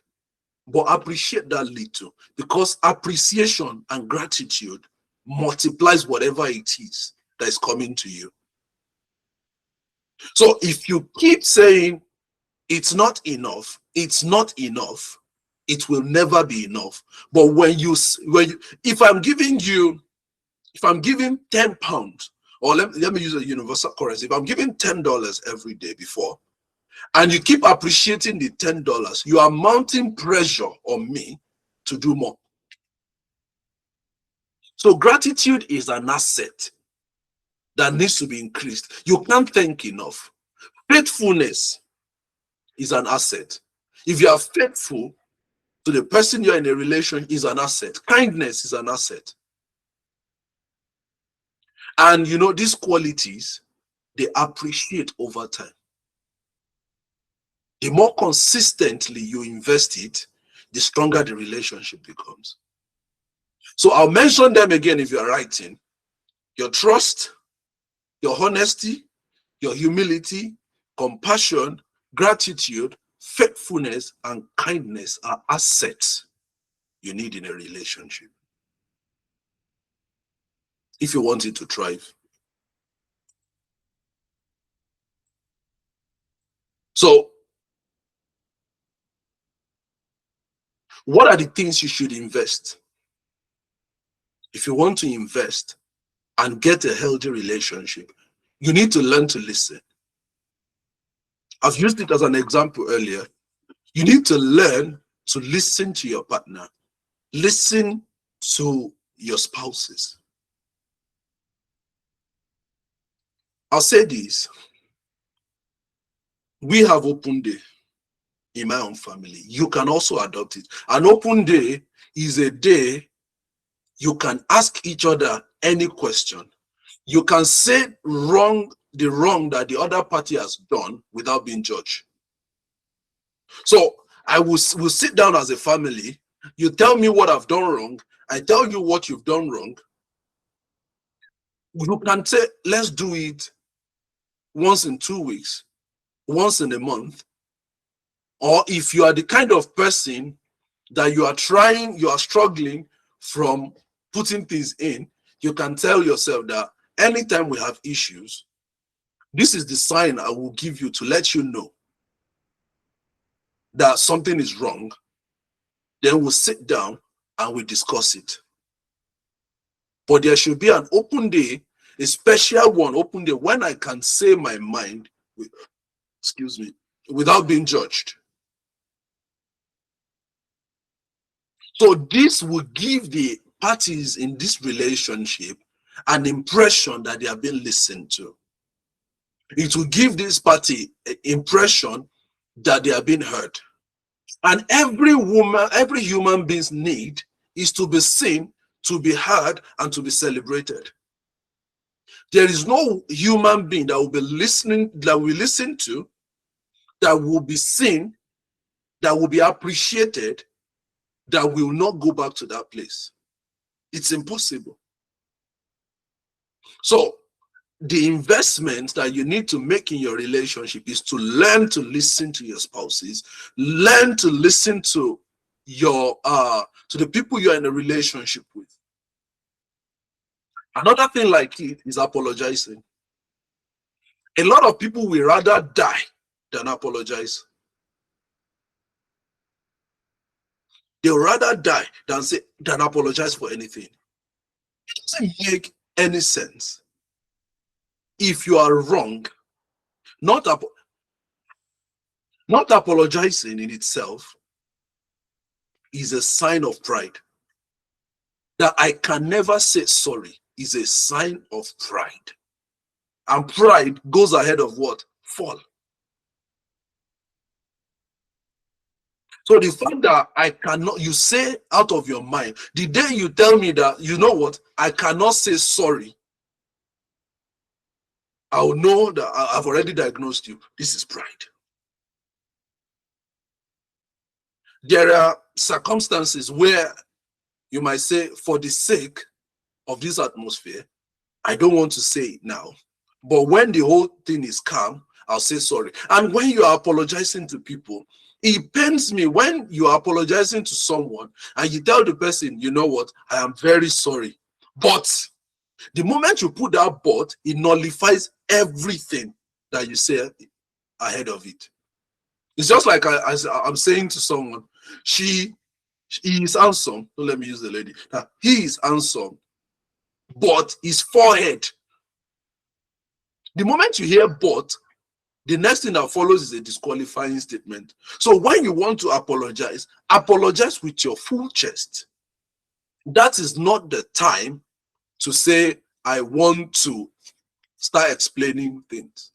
but appreciate that little, because appreciation and gratitude multiplies whatever it is that is coming to you. So if you keep saying it's not enough, it's not enough, it will never be enough. But if I'm giving 10 pounds, or let me use a universal currency, if I'm giving $10 every day before, and you keep appreciating the $10, you are mounting pressure on me to do more. So gratitude is an asset that needs to be increased. You can't thank enough. Faithfulness is an asset. If you are faithful to the person you're in a relation, is an asset. Kindness is an asset. And these qualities, they appreciate over time. The more consistently you invest it, the stronger the relationship becomes. So I'll mention them again if you're writing. Your trust, your honesty, your humility, compassion, gratitude, faithfulness, and kindness are assets you need in a relationship if you want it to thrive. So, what are the things you should invest? If you want to invest and get a healthy relationship, you need to learn to listen. I've used it as an example earlier. You need to learn to listen to your partner. Listen to your spouses. I'll say this. We have open day in my own family. You can also adopt it. An open day is a day you can ask each other any question. You can say the wrong that the other party has done without being judged. So we'll sit down as a family. You tell me what I've done wrong. I tell you what you've done wrong. You can say, let's do it once in 2 weeks, once in a month. Or if you are the kind of person that you are struggling from putting things in, you can tell yourself that anytime we have issues, this is the sign I will give you to let you know that something is wrong. Then we'll sit down and we discuss it. But there should be an open day, a special one, open day, when I can say my mind, without being judged. So this will give the parties in this relationship an impression that they are being listened to. It will give this party an impression that they are being heard. And every human being's need is to be seen, to be heard, and to be celebrated. There is no human being that we listen to, that will be seen, that will be appreciated, that will not go back to that place. It's impossible. So the investment that you need to make in your relationship is to learn to listen to your spouses, learn to listen to to the people you're in a relationship with. Another thing like it is apologizing. A lot of people will rather die than apologize. They'll rather die than apologize for anything. It doesn't make any sense. If you are wrong, not apologizing in itself is a sign of pride. That I can never say sorry is a sign of pride. And pride goes ahead of what? Fall. So the fact that I cannot, you say out of your mind, the day you tell me that, you know what, I cannot say sorry, I'll know that I've already diagnosed you. This is pride. There are circumstances where you might say, for the sake of this atmosphere, I don't want to say it now. But when the whole thing is calm, I'll say sorry. And when you are apologizing to people, it pains me when you are apologizing to someone and you tell the person, you know what, I am very sorry. But the moment you put that but, it nullifies everything that you say ahead of it. It's just like I'm saying to someone, he is handsome. Don't let me use the lady. Now, he is handsome, but his forehead. The moment you hear but, the next thing that follows is a disqualifying statement. So when you want to apologize with your full chest. That is not the time to say, I want to start explaining things.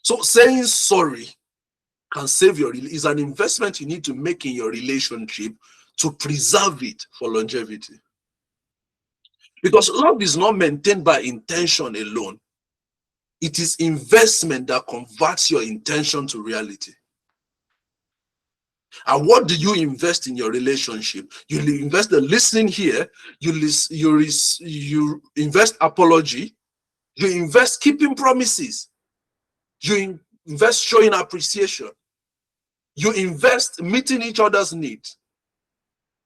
So saying sorry can save is an investment you need to make in your relationship to preserve it for longevity. Because love is not maintained by intention alone. It is investment that converts your intention to reality. And what do you invest in your relationship? You invest the listening here, you invest apology, you invest keeping promises, you invest showing appreciation, you invest meeting each other's needs,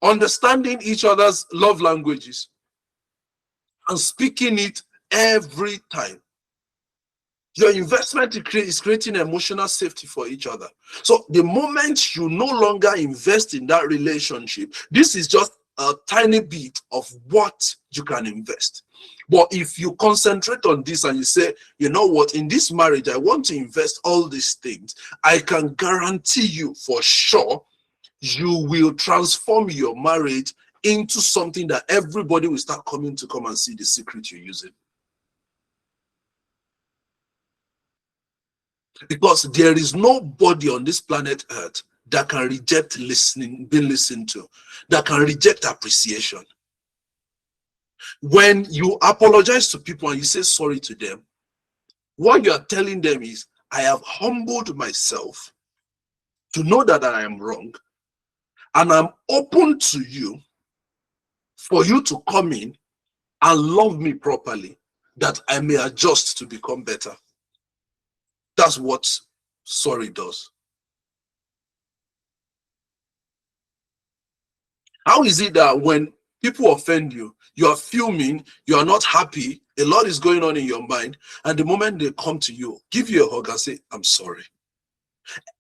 understanding each other's love languages, and speaking it every time. Your investment is creating emotional safety for each other. So the moment you no longer invest in that relationship, this is just a tiny bit of what you can invest. But if you concentrate on this and you say, you know what, in this marriage, I want to invest all these things, I can guarantee you for sure, you will transform your marriage into something that everybody will start coming to come and see the secret you're using. Because there is nobody on this planet Earth that can reject being listened to, that can reject appreciation. When you apologize to people and you say sorry to them, what you are telling them is, I have humbled myself to know that I am wrong, and I'm open to you for you to come in and love me properly, that I may adjust to become better. That's what sorry does. How is it that when people offend you, you are fuming, you are not happy, a lot is going on in your mind, and the moment they come to you, give you a hug and say, I'm sorry.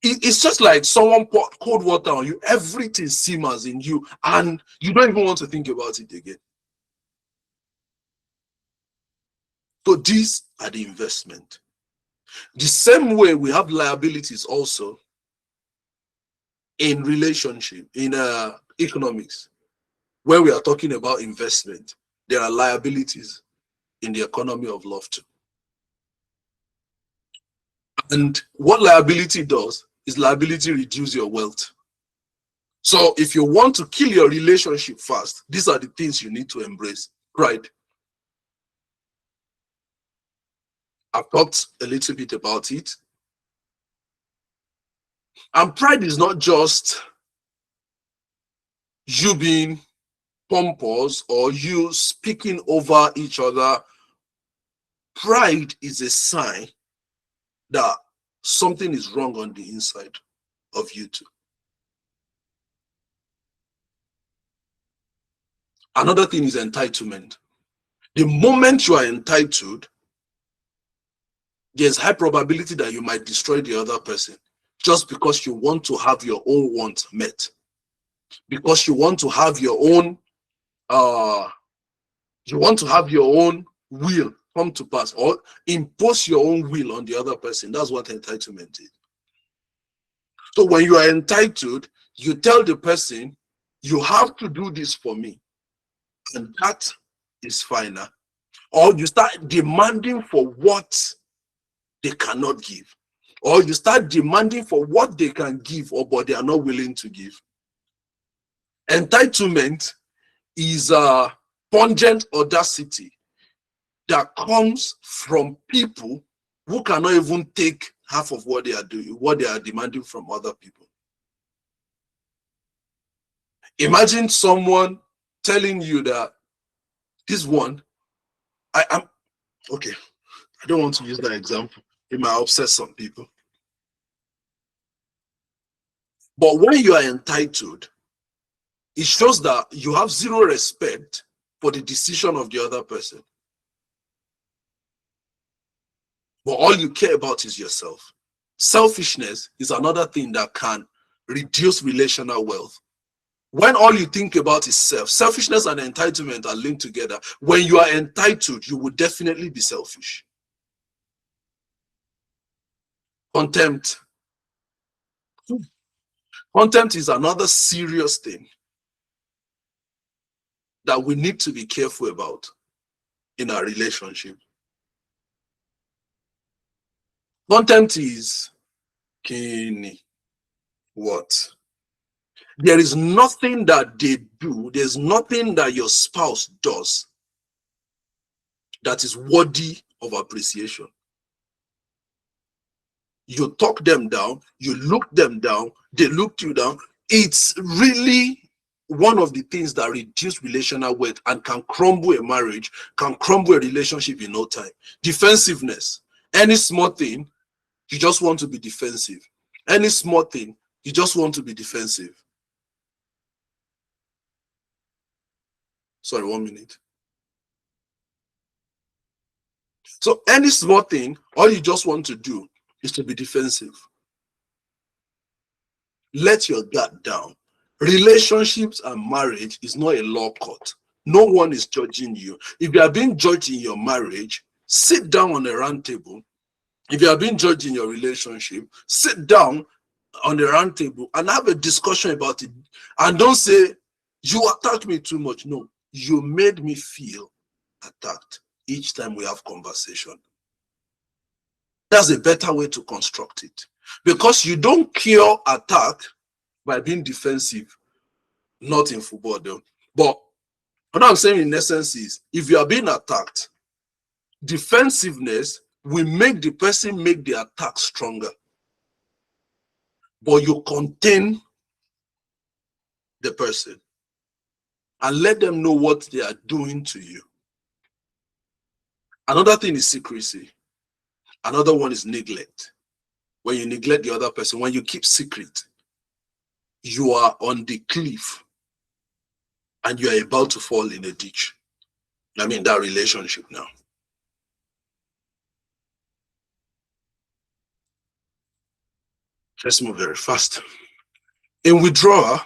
It's just like someone poured cold water on you, everything simmers in you, and you don't even want to think about it again. So these are the investment. The same way we have liabilities also in relationship, in economics, where we are talking about investment, there are liabilities in the economy of love too. And what liability does is liability reduce your wealth. So if you want to kill your relationship fast, these are the things you need to embrace. Pride. I've talked a little bit about it. And pride is not just you being pompous or you speaking over each other. Pride is a sign that something is wrong on the inside of you too. Another thing is entitlement. The moment you are entitled, there's high probability that you might destroy the other person just because you want to have your own wants met, because you want to have your own will come to pass, or impose your own will on the other person. That's what entitlement is. So when you are entitled, you tell the person, you have to do this for me, and that is final. Or you start demanding for what they cannot give, or you start demanding for what they can give, or but they are not willing to give. Entitlement is a pungent audacity that comes from people who cannot even take half of what they are doing, what they are demanding from other people. Imagine someone telling you that this one, I'm okay. I don't want to use that example. It might upset some people. But when you are entitled, it shows that you have zero respect for the decision of the other person. But all you care about is yourself. Selfishness is another thing that can reduce relational wealth. When all you think about is self, selfishness and entitlement are linked together. When you are entitled, you will definitely be selfish. Contempt. Contempt is another serious thing that we need to be careful about in our relationship. Contempt is what? There is nothing that they do, there's nothing that your spouse does that is worthy of appreciation. You talk them down, you look them down, they look you down. It's really one of the things that reduce relational wealth and can crumble a marriage, can crumble a relationship in no time. Defensiveness. Any small thing, you just want to be defensive. Any small thing, you just want to be defensive. Sorry, 1 minute. So any small thing, all you just want to do is to be defensive. Let your guard down. Relationships and marriage is not a law court. No one is judging you. If you are being judged in your marriage, sit down on a round table. If you are being judged in your relationship, sit down on the round table and have a discussion about it. And don't say, you attacked me too much. No, you made me feel attacked each time we have conversation. That's a better way to construct it. Because you don't cure attack by being defensive, not in football though. But what I'm saying in essence is, if you are being attacked, defensiveness will make the person make the attack stronger. But you contain the person and let them know what they are doing to you. Another thing is secrecy. Another one is neglect. When you neglect the other person, when you keep secret, you are on the cliff and you are about to fall in a ditch. I mean, that relationship now. Let's move very fast. In withdrawal,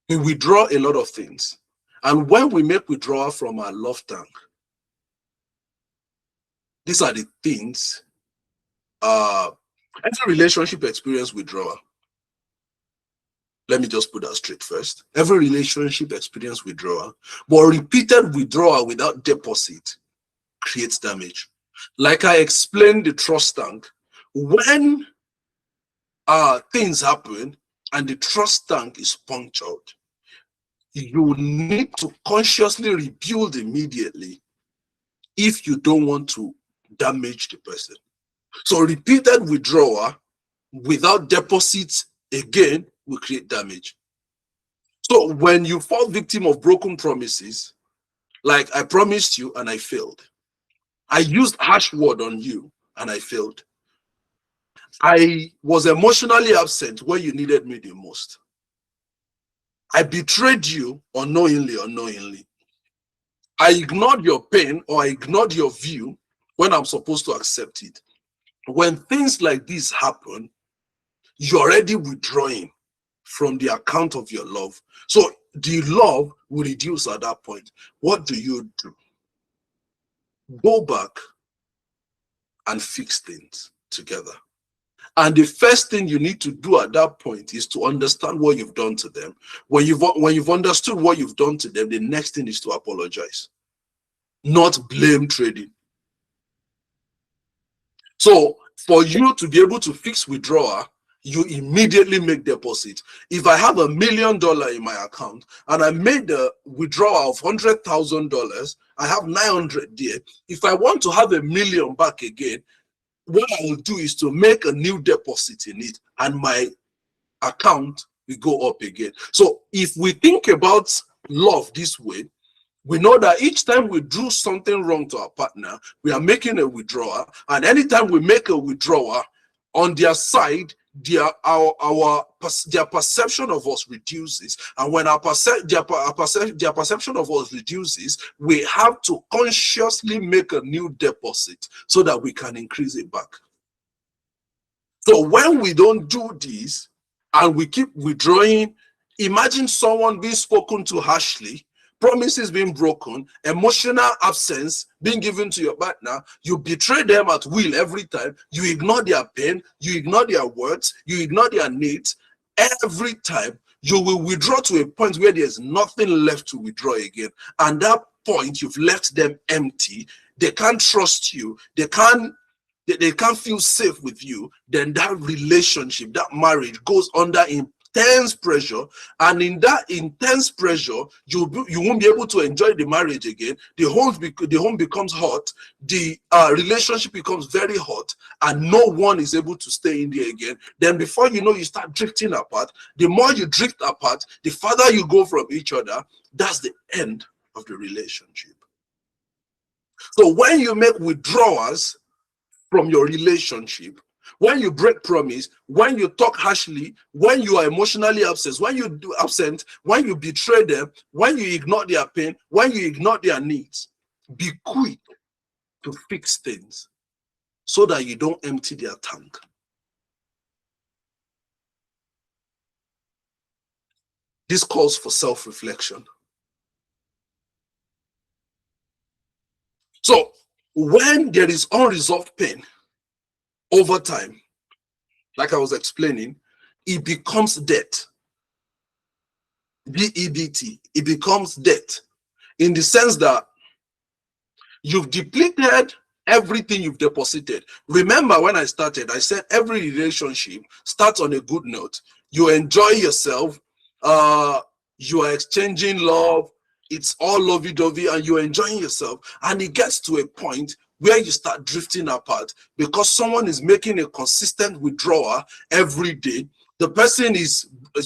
we withdraw a lot of things. And when we make withdrawal from our love tank, these are the things every relationship experience withdrawal. Let me just put that straight first. Every relationship experience withdrawal, but repeated withdrawal without deposit creates damage. Like I explained the trust tank, when things happen and the trust tank is punctured, you need to consciously rebuild immediately if you don't want to damage the person. So repeated withdrawal without deposits again will create damage. So when you fall victim of broken promises, like I promised you and I failed. I used harsh word on you and I failed. I was emotionally absent when you needed me the most. I betrayed you unknowingly. I ignored your pain or I ignored your view when I'm supposed to accept it. When things like this happen, you're already withdrawing from the account of your love. So the love will reduce at that point. What do? Go back and fix things together. And the first thing you need to do at that point is to understand what you've done to them. When you've understood what you've done to them, the next thing is to apologize, not blame trading. So for you to be able to fix withdrawal, you immediately make deposit. If I have $1 million in my account and I made the withdrawal of $100,000, I have 900 there. If I want to have $1 million back again, what I will do is to make a new deposit in it, and my account will go up again. So if we think about love this way, we know that each time we do something wrong to our partner, we are making a withdrawal, and anytime we make a withdrawal, on their side, their perception of us reduces, and when their perception of us reduces, we have to consciously make a new deposit so that we can increase it back. So when we don't do this and we keep withdrawing, imagine someone being spoken to harshly, promises being broken, emotional absence being given to your partner. You betray them at will every time. You ignore their pain, you ignore their words, you ignore their needs. Every time you will withdraw to a point where there's nothing left to withdraw again. And that point, you've left them empty. They can't trust you. They can't feel safe with you. Then that relationship, that marriage goes under intense pressure, and in that intense pressure, you won't be able to enjoy the marriage again. The home becomes hot, the relationship becomes very hot, and no one is able to stay in there again. Then before you know, you start drifting apart. The more you drift apart, the farther you go from each other. That's the end of the relationship. So when you make withdrawals from your relationship, when you break promise, when you talk harshly, when you are emotionally absent, when you betray them, when you ignore their pain, when you ignore their needs, be quick to fix things so that you don't empty their tank. This calls for self-reflection. So when there is unresolved pain over time, like I was explaining, it becomes debt. DEBT, it becomes debt, in the sense that you've depleted everything you've deposited. Remember when I started, I said every relationship starts on a good note. You enjoy yourself, you are exchanging love, it's all lovey-dovey, and you're enjoying yourself. And it gets to a point where you start drifting apart because someone is making a consistent withdrawal every day. The person is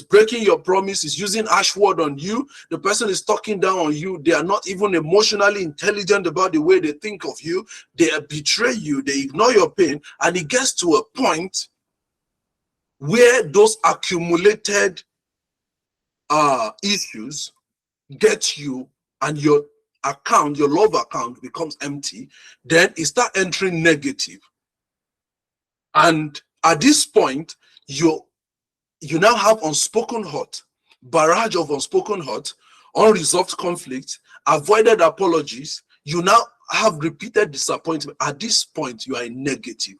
breaking your promise, is using harsh word on you. The person is talking down on you. They are not even emotionally intelligent about the way they think of you. They betray you. They ignore your pain. And it gets to a point where those accumulated issues get you, and your account, your love account, becomes empty. Then it starts entering negative. And at this point, you now have unspoken hurt, barrage of unspoken hurt, unresolved conflict, avoided apologies. You now have repeated disappointment. At this point, you are in negative.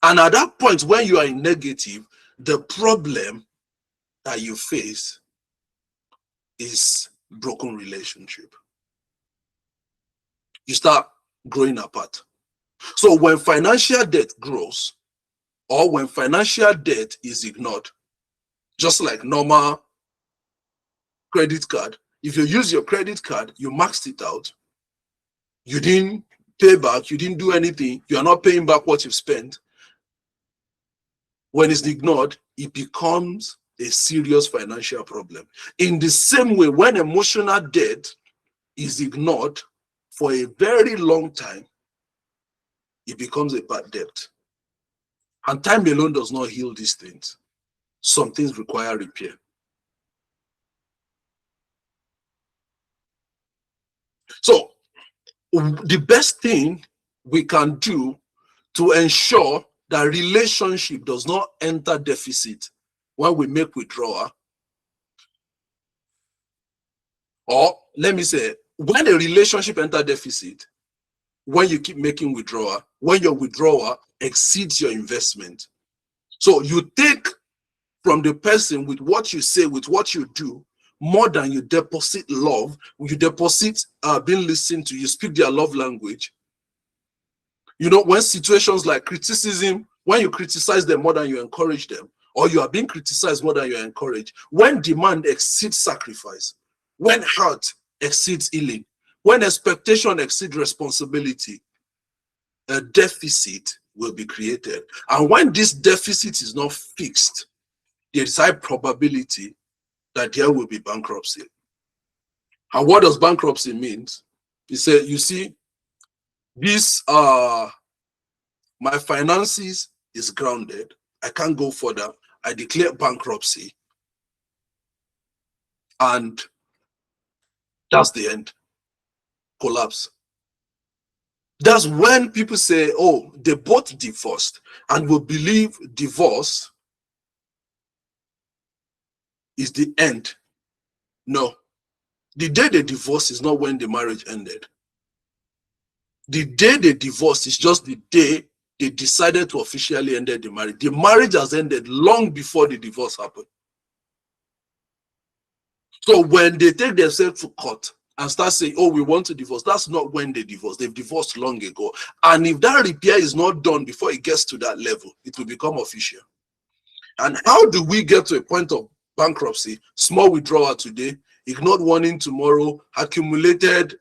And at that point, when you are in negative, the problem that you face is broken relationship. You start growing apart. So when financial debt grows, or when financial debt is ignored, just like normal credit card, if you use your credit card, you maxed it out, you didn't pay back, you didn't do anything, you are not paying back what you've spent. When it's ignored, it becomes a serious financial problem. In the same way, when emotional debt is ignored for a very long time, it becomes a bad debt. And time alone does not heal these things. Some things require repair. So the best thing we can do to ensure that relationship does not enter deficit when we make withdrawal, or let me say, when a relationship enter deficit, when you keep making withdrawal, when your withdrawal exceeds your investment. So you take from the person with what you say, with what you do, more than you deposit love, you deposit being listened to, you speak their love language. You know, when situations like criticism, when you criticize them more than you encourage them, or you are being criticized more than you encourage, when demand exceeds sacrifice, when hurt exceeds healing, when expectation exceeds responsibility, a deficit will be created. And when this deficit is not fixed, there is high probability that there will be bankruptcy. And what does bankruptcy mean? He said, you see, this my finances is grounded. I can't go further. I declare bankruptcy. And that's the end. Collapse. That's when people say, oh, they both divorced, and will believe divorce is the end. No. The day they divorce is not when the marriage ended. The day they divorced is just the day they decided to officially end the marriage. The marriage has ended long before the divorce happened. So when they take themselves to court and start saying, oh, we want to divorce, that's not when they divorce. They've divorced long ago. And if that repair is not done before it gets to that level, it will become official. And how do we get to a point of bankruptcy? Small withdrawal today, ignored warning tomorrow, accumulated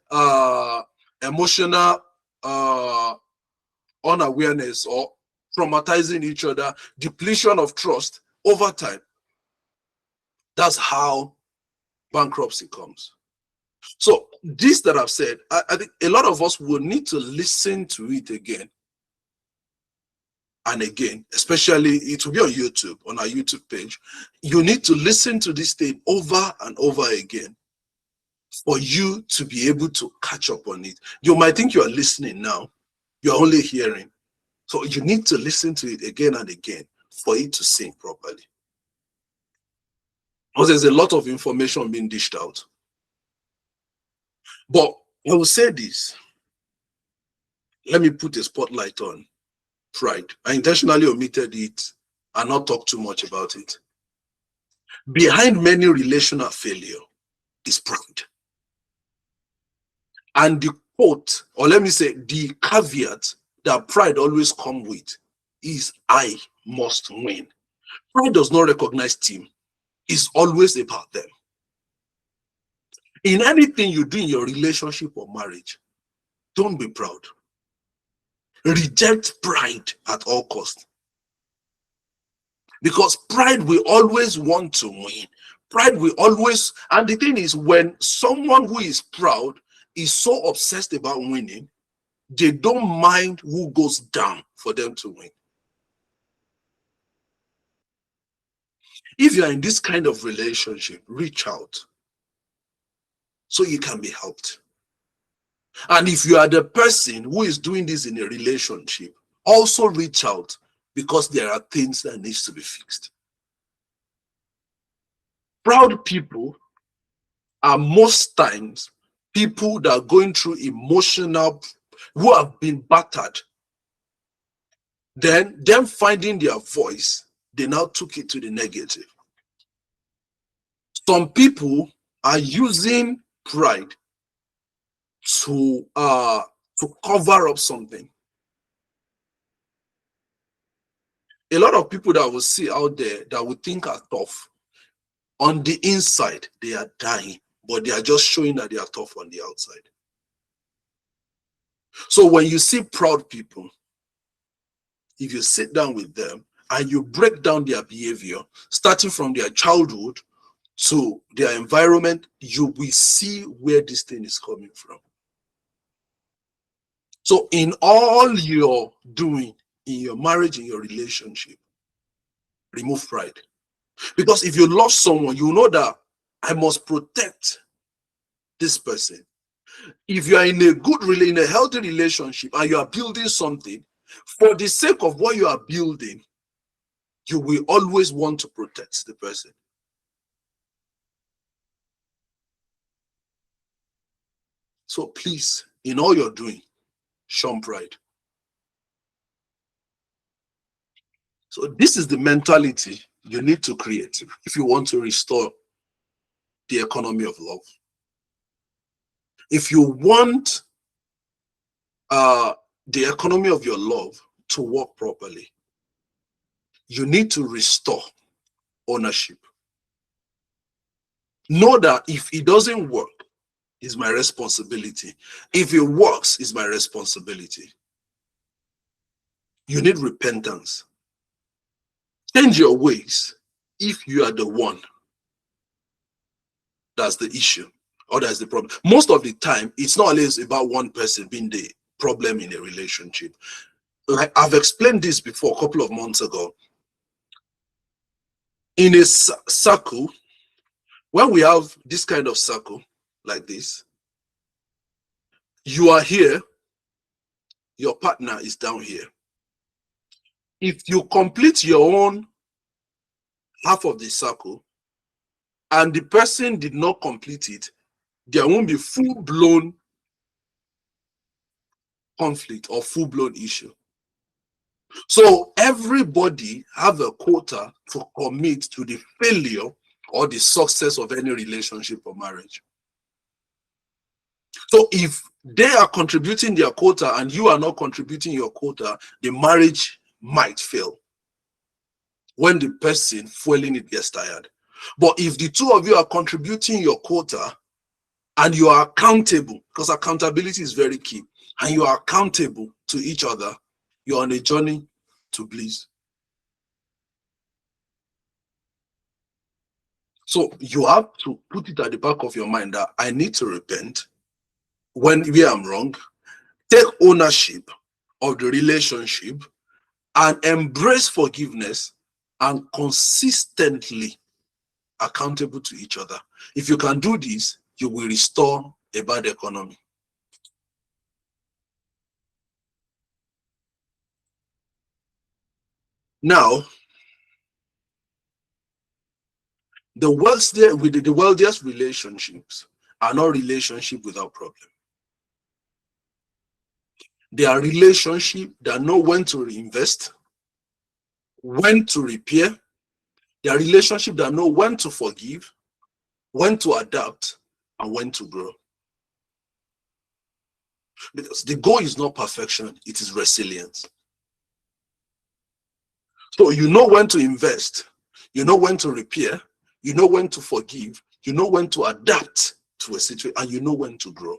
emotional unawareness or traumatizing each other, depletion of trust over time. That's how bankruptcy comes. So this that I've said, I think a lot of us will need to listen to it again and again, especially it will be on YouTube, on our YouTube page. You need to listen to this thing over and over again for you to be able to catch up on it. You might think you are listening now, you're only hearing. So you need to listen to it again and again for it to sink properly. Because there's a lot of information being dished out. But I will say this. Let me put a spotlight on pride. I intentionally omitted it and not talk too much about it. Behind many relational failure is pride. And the quote, or let me say the caveat that pride always comes with is I must win. Pride does not recognize team. It's always about them. In anything you do in your relationship or marriage, don't be proud. Reject pride at all costs. Because pride will always want to win. Pride will always, and the thing is, when someone who is proud is so obsessed about winning, they don't mind who goes down for them to win. If you are in this kind of relationship, reach out so you can be helped. And if you are the person who is doing this in a relationship, also reach out because there are things that needs to be fixed. Proud people are most times people that are going through emotional, who have been battered. Then them finding their voice, they now took it to the negative. Some people are using pride to cover up something. A lot of people that will see out there that we think are tough, on the inside they are dying, but they are just showing that they are tough on the outside. So when you see proud people, if you sit down with them and you break down their behavior, starting from their childhood to their environment, you will see where this thing is coming from. So in all you're doing, in your marriage, in your relationship, remove pride. Because if you love someone, you know that I must protect this person. If you are in a good, in a healthy relationship and you are building something, For the sake of what you are building, you will always want to protect the person. So please, in all you're doing, shun pride. So this is the mentality you need to create if you want to restore the economy of love. If you want the economy of your love to work properly, you need to restore ownership. Know that if it doesn't work, it's my responsibility. If it works, it's my responsibility. You need repentance. Change your ways if you are the one that's the issue or that's the problem. Most of the time, it's not always about one person being the problem in a relationship. Like I've explained this before a couple of months ago. In a circle, when we have this kind of circle like this, you are here, your partner is down here. If you complete your own half of the circle and the person did not complete it, there won't be full-blown conflict or full-blown issue. So everybody have a quota to commit to the failure or the success of any relationship or marriage. So if they are contributing their quota and you are not contributing your quota, the marriage might fail when the person fueling it gets tired. But if the two of you are contributing your quota and you are accountable, because accountability is very key, and you are accountable to each other, you're on a journey to bliss. So you have to put it at the back of your mind that I need to repent when I'm wrong, take ownership of the relationship, and embrace forgiveness and consistently accountable to each other. If you can do this, you will restore a bad economy. Now, the wealthiest relationships are not relationships without problem. They are relationships that know when to reinvest, when to repair. They are relationships that know when to forgive, when to adapt, and when to grow. Because the goal is not perfection, it is resilience. So you know when to invest, you know when to repair, you know when to forgive, you know when to adapt to a situation, and you know when to grow.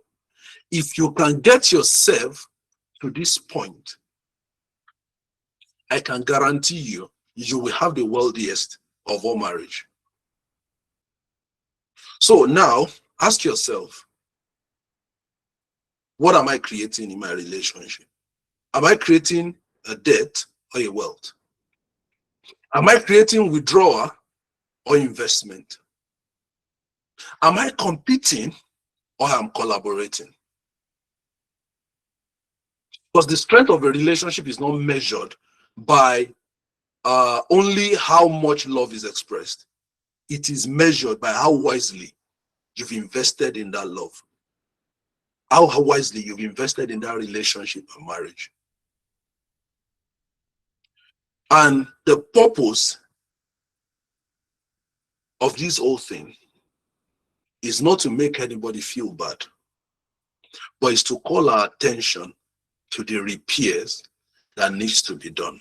If you can get yourself to this point, I can guarantee you, you will have the wealthiest of all marriage. So now, ask yourself, what am I creating in my relationship? Am I creating a debt or a wealth? Am I creating withdrawal or investment? Am I competing or am I collaborating? Because the strength of a relationship is not measured by only how much love is expressed. It is measured by how wisely you've invested in that love, how wisely you've invested in that relationship and marriage. And the purpose of this whole thing is not to make anybody feel bad, but it's to call our attention to the repairs that needs to be done.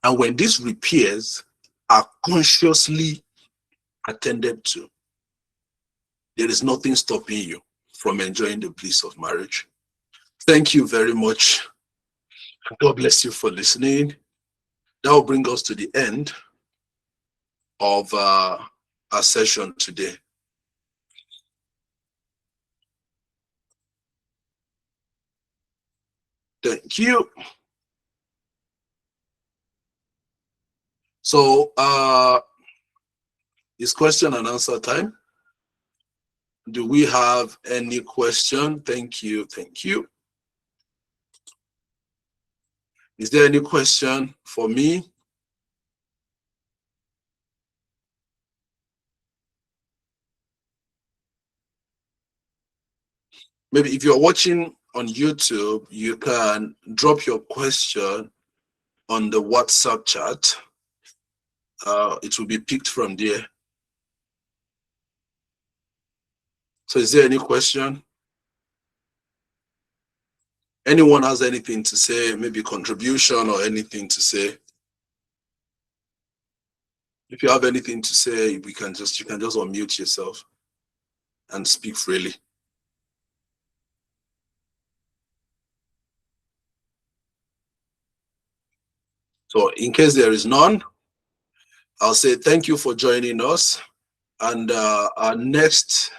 And when these repairs are consciously attended to, there is nothing stopping you from enjoying the bliss of marriage. Thank you very much. God bless you for listening. That will bring us to the end of our session today. Thank you. So it's question and answer time. Do we have any question? Thank you. Thank you. Is there any question for me? Maybe if you're watching on YouTube, you can drop your question on the WhatsApp chat. It will be picked from there. So is there any question? Anyone has anything to say, maybe contribution or anything to say? If you have anything to say, you can just unmute yourself and speak freely. So in case there is none, I'll say thank you for joining us. And our next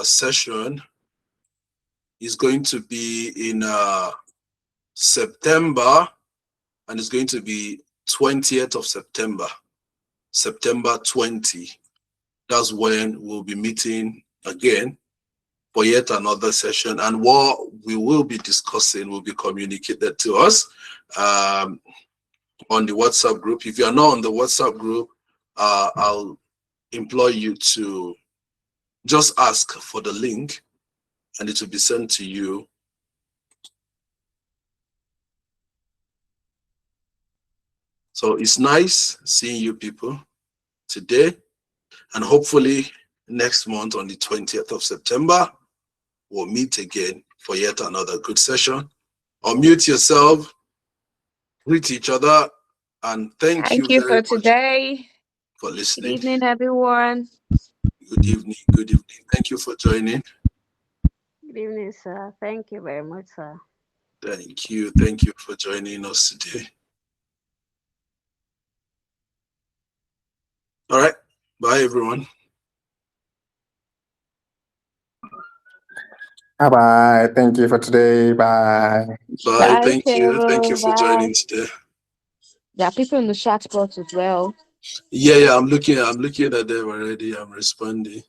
session is going to be in September, and it's going to be 20th of September, September 20. That's when we'll be meeting again for yet another session. And what we will be discussing will be communicated to us on the WhatsApp group. If you are not on the WhatsApp group, I'll implore you to just ask for the link and it will be sent to you. So it's nice seeing you people today, and hopefully next month on the 20th of September, we'll meet again for yet another good session. Unmute yourself, greet each other, and thank you you very for much today. for Good listening. evening, everyone. Good evening. Good evening. Thank you for joining. Good evening, sir. Thank you very much, sir. Thank you. Thank you for joining us today. All right. Bye, everyone. Bye-bye. Thank you for today. Bye. Bye. Bye, Thank you. Thank you Phil. for Bye. joining today. There are people in the chat box as well. Yeah, I'm looking at them already. I'm responding.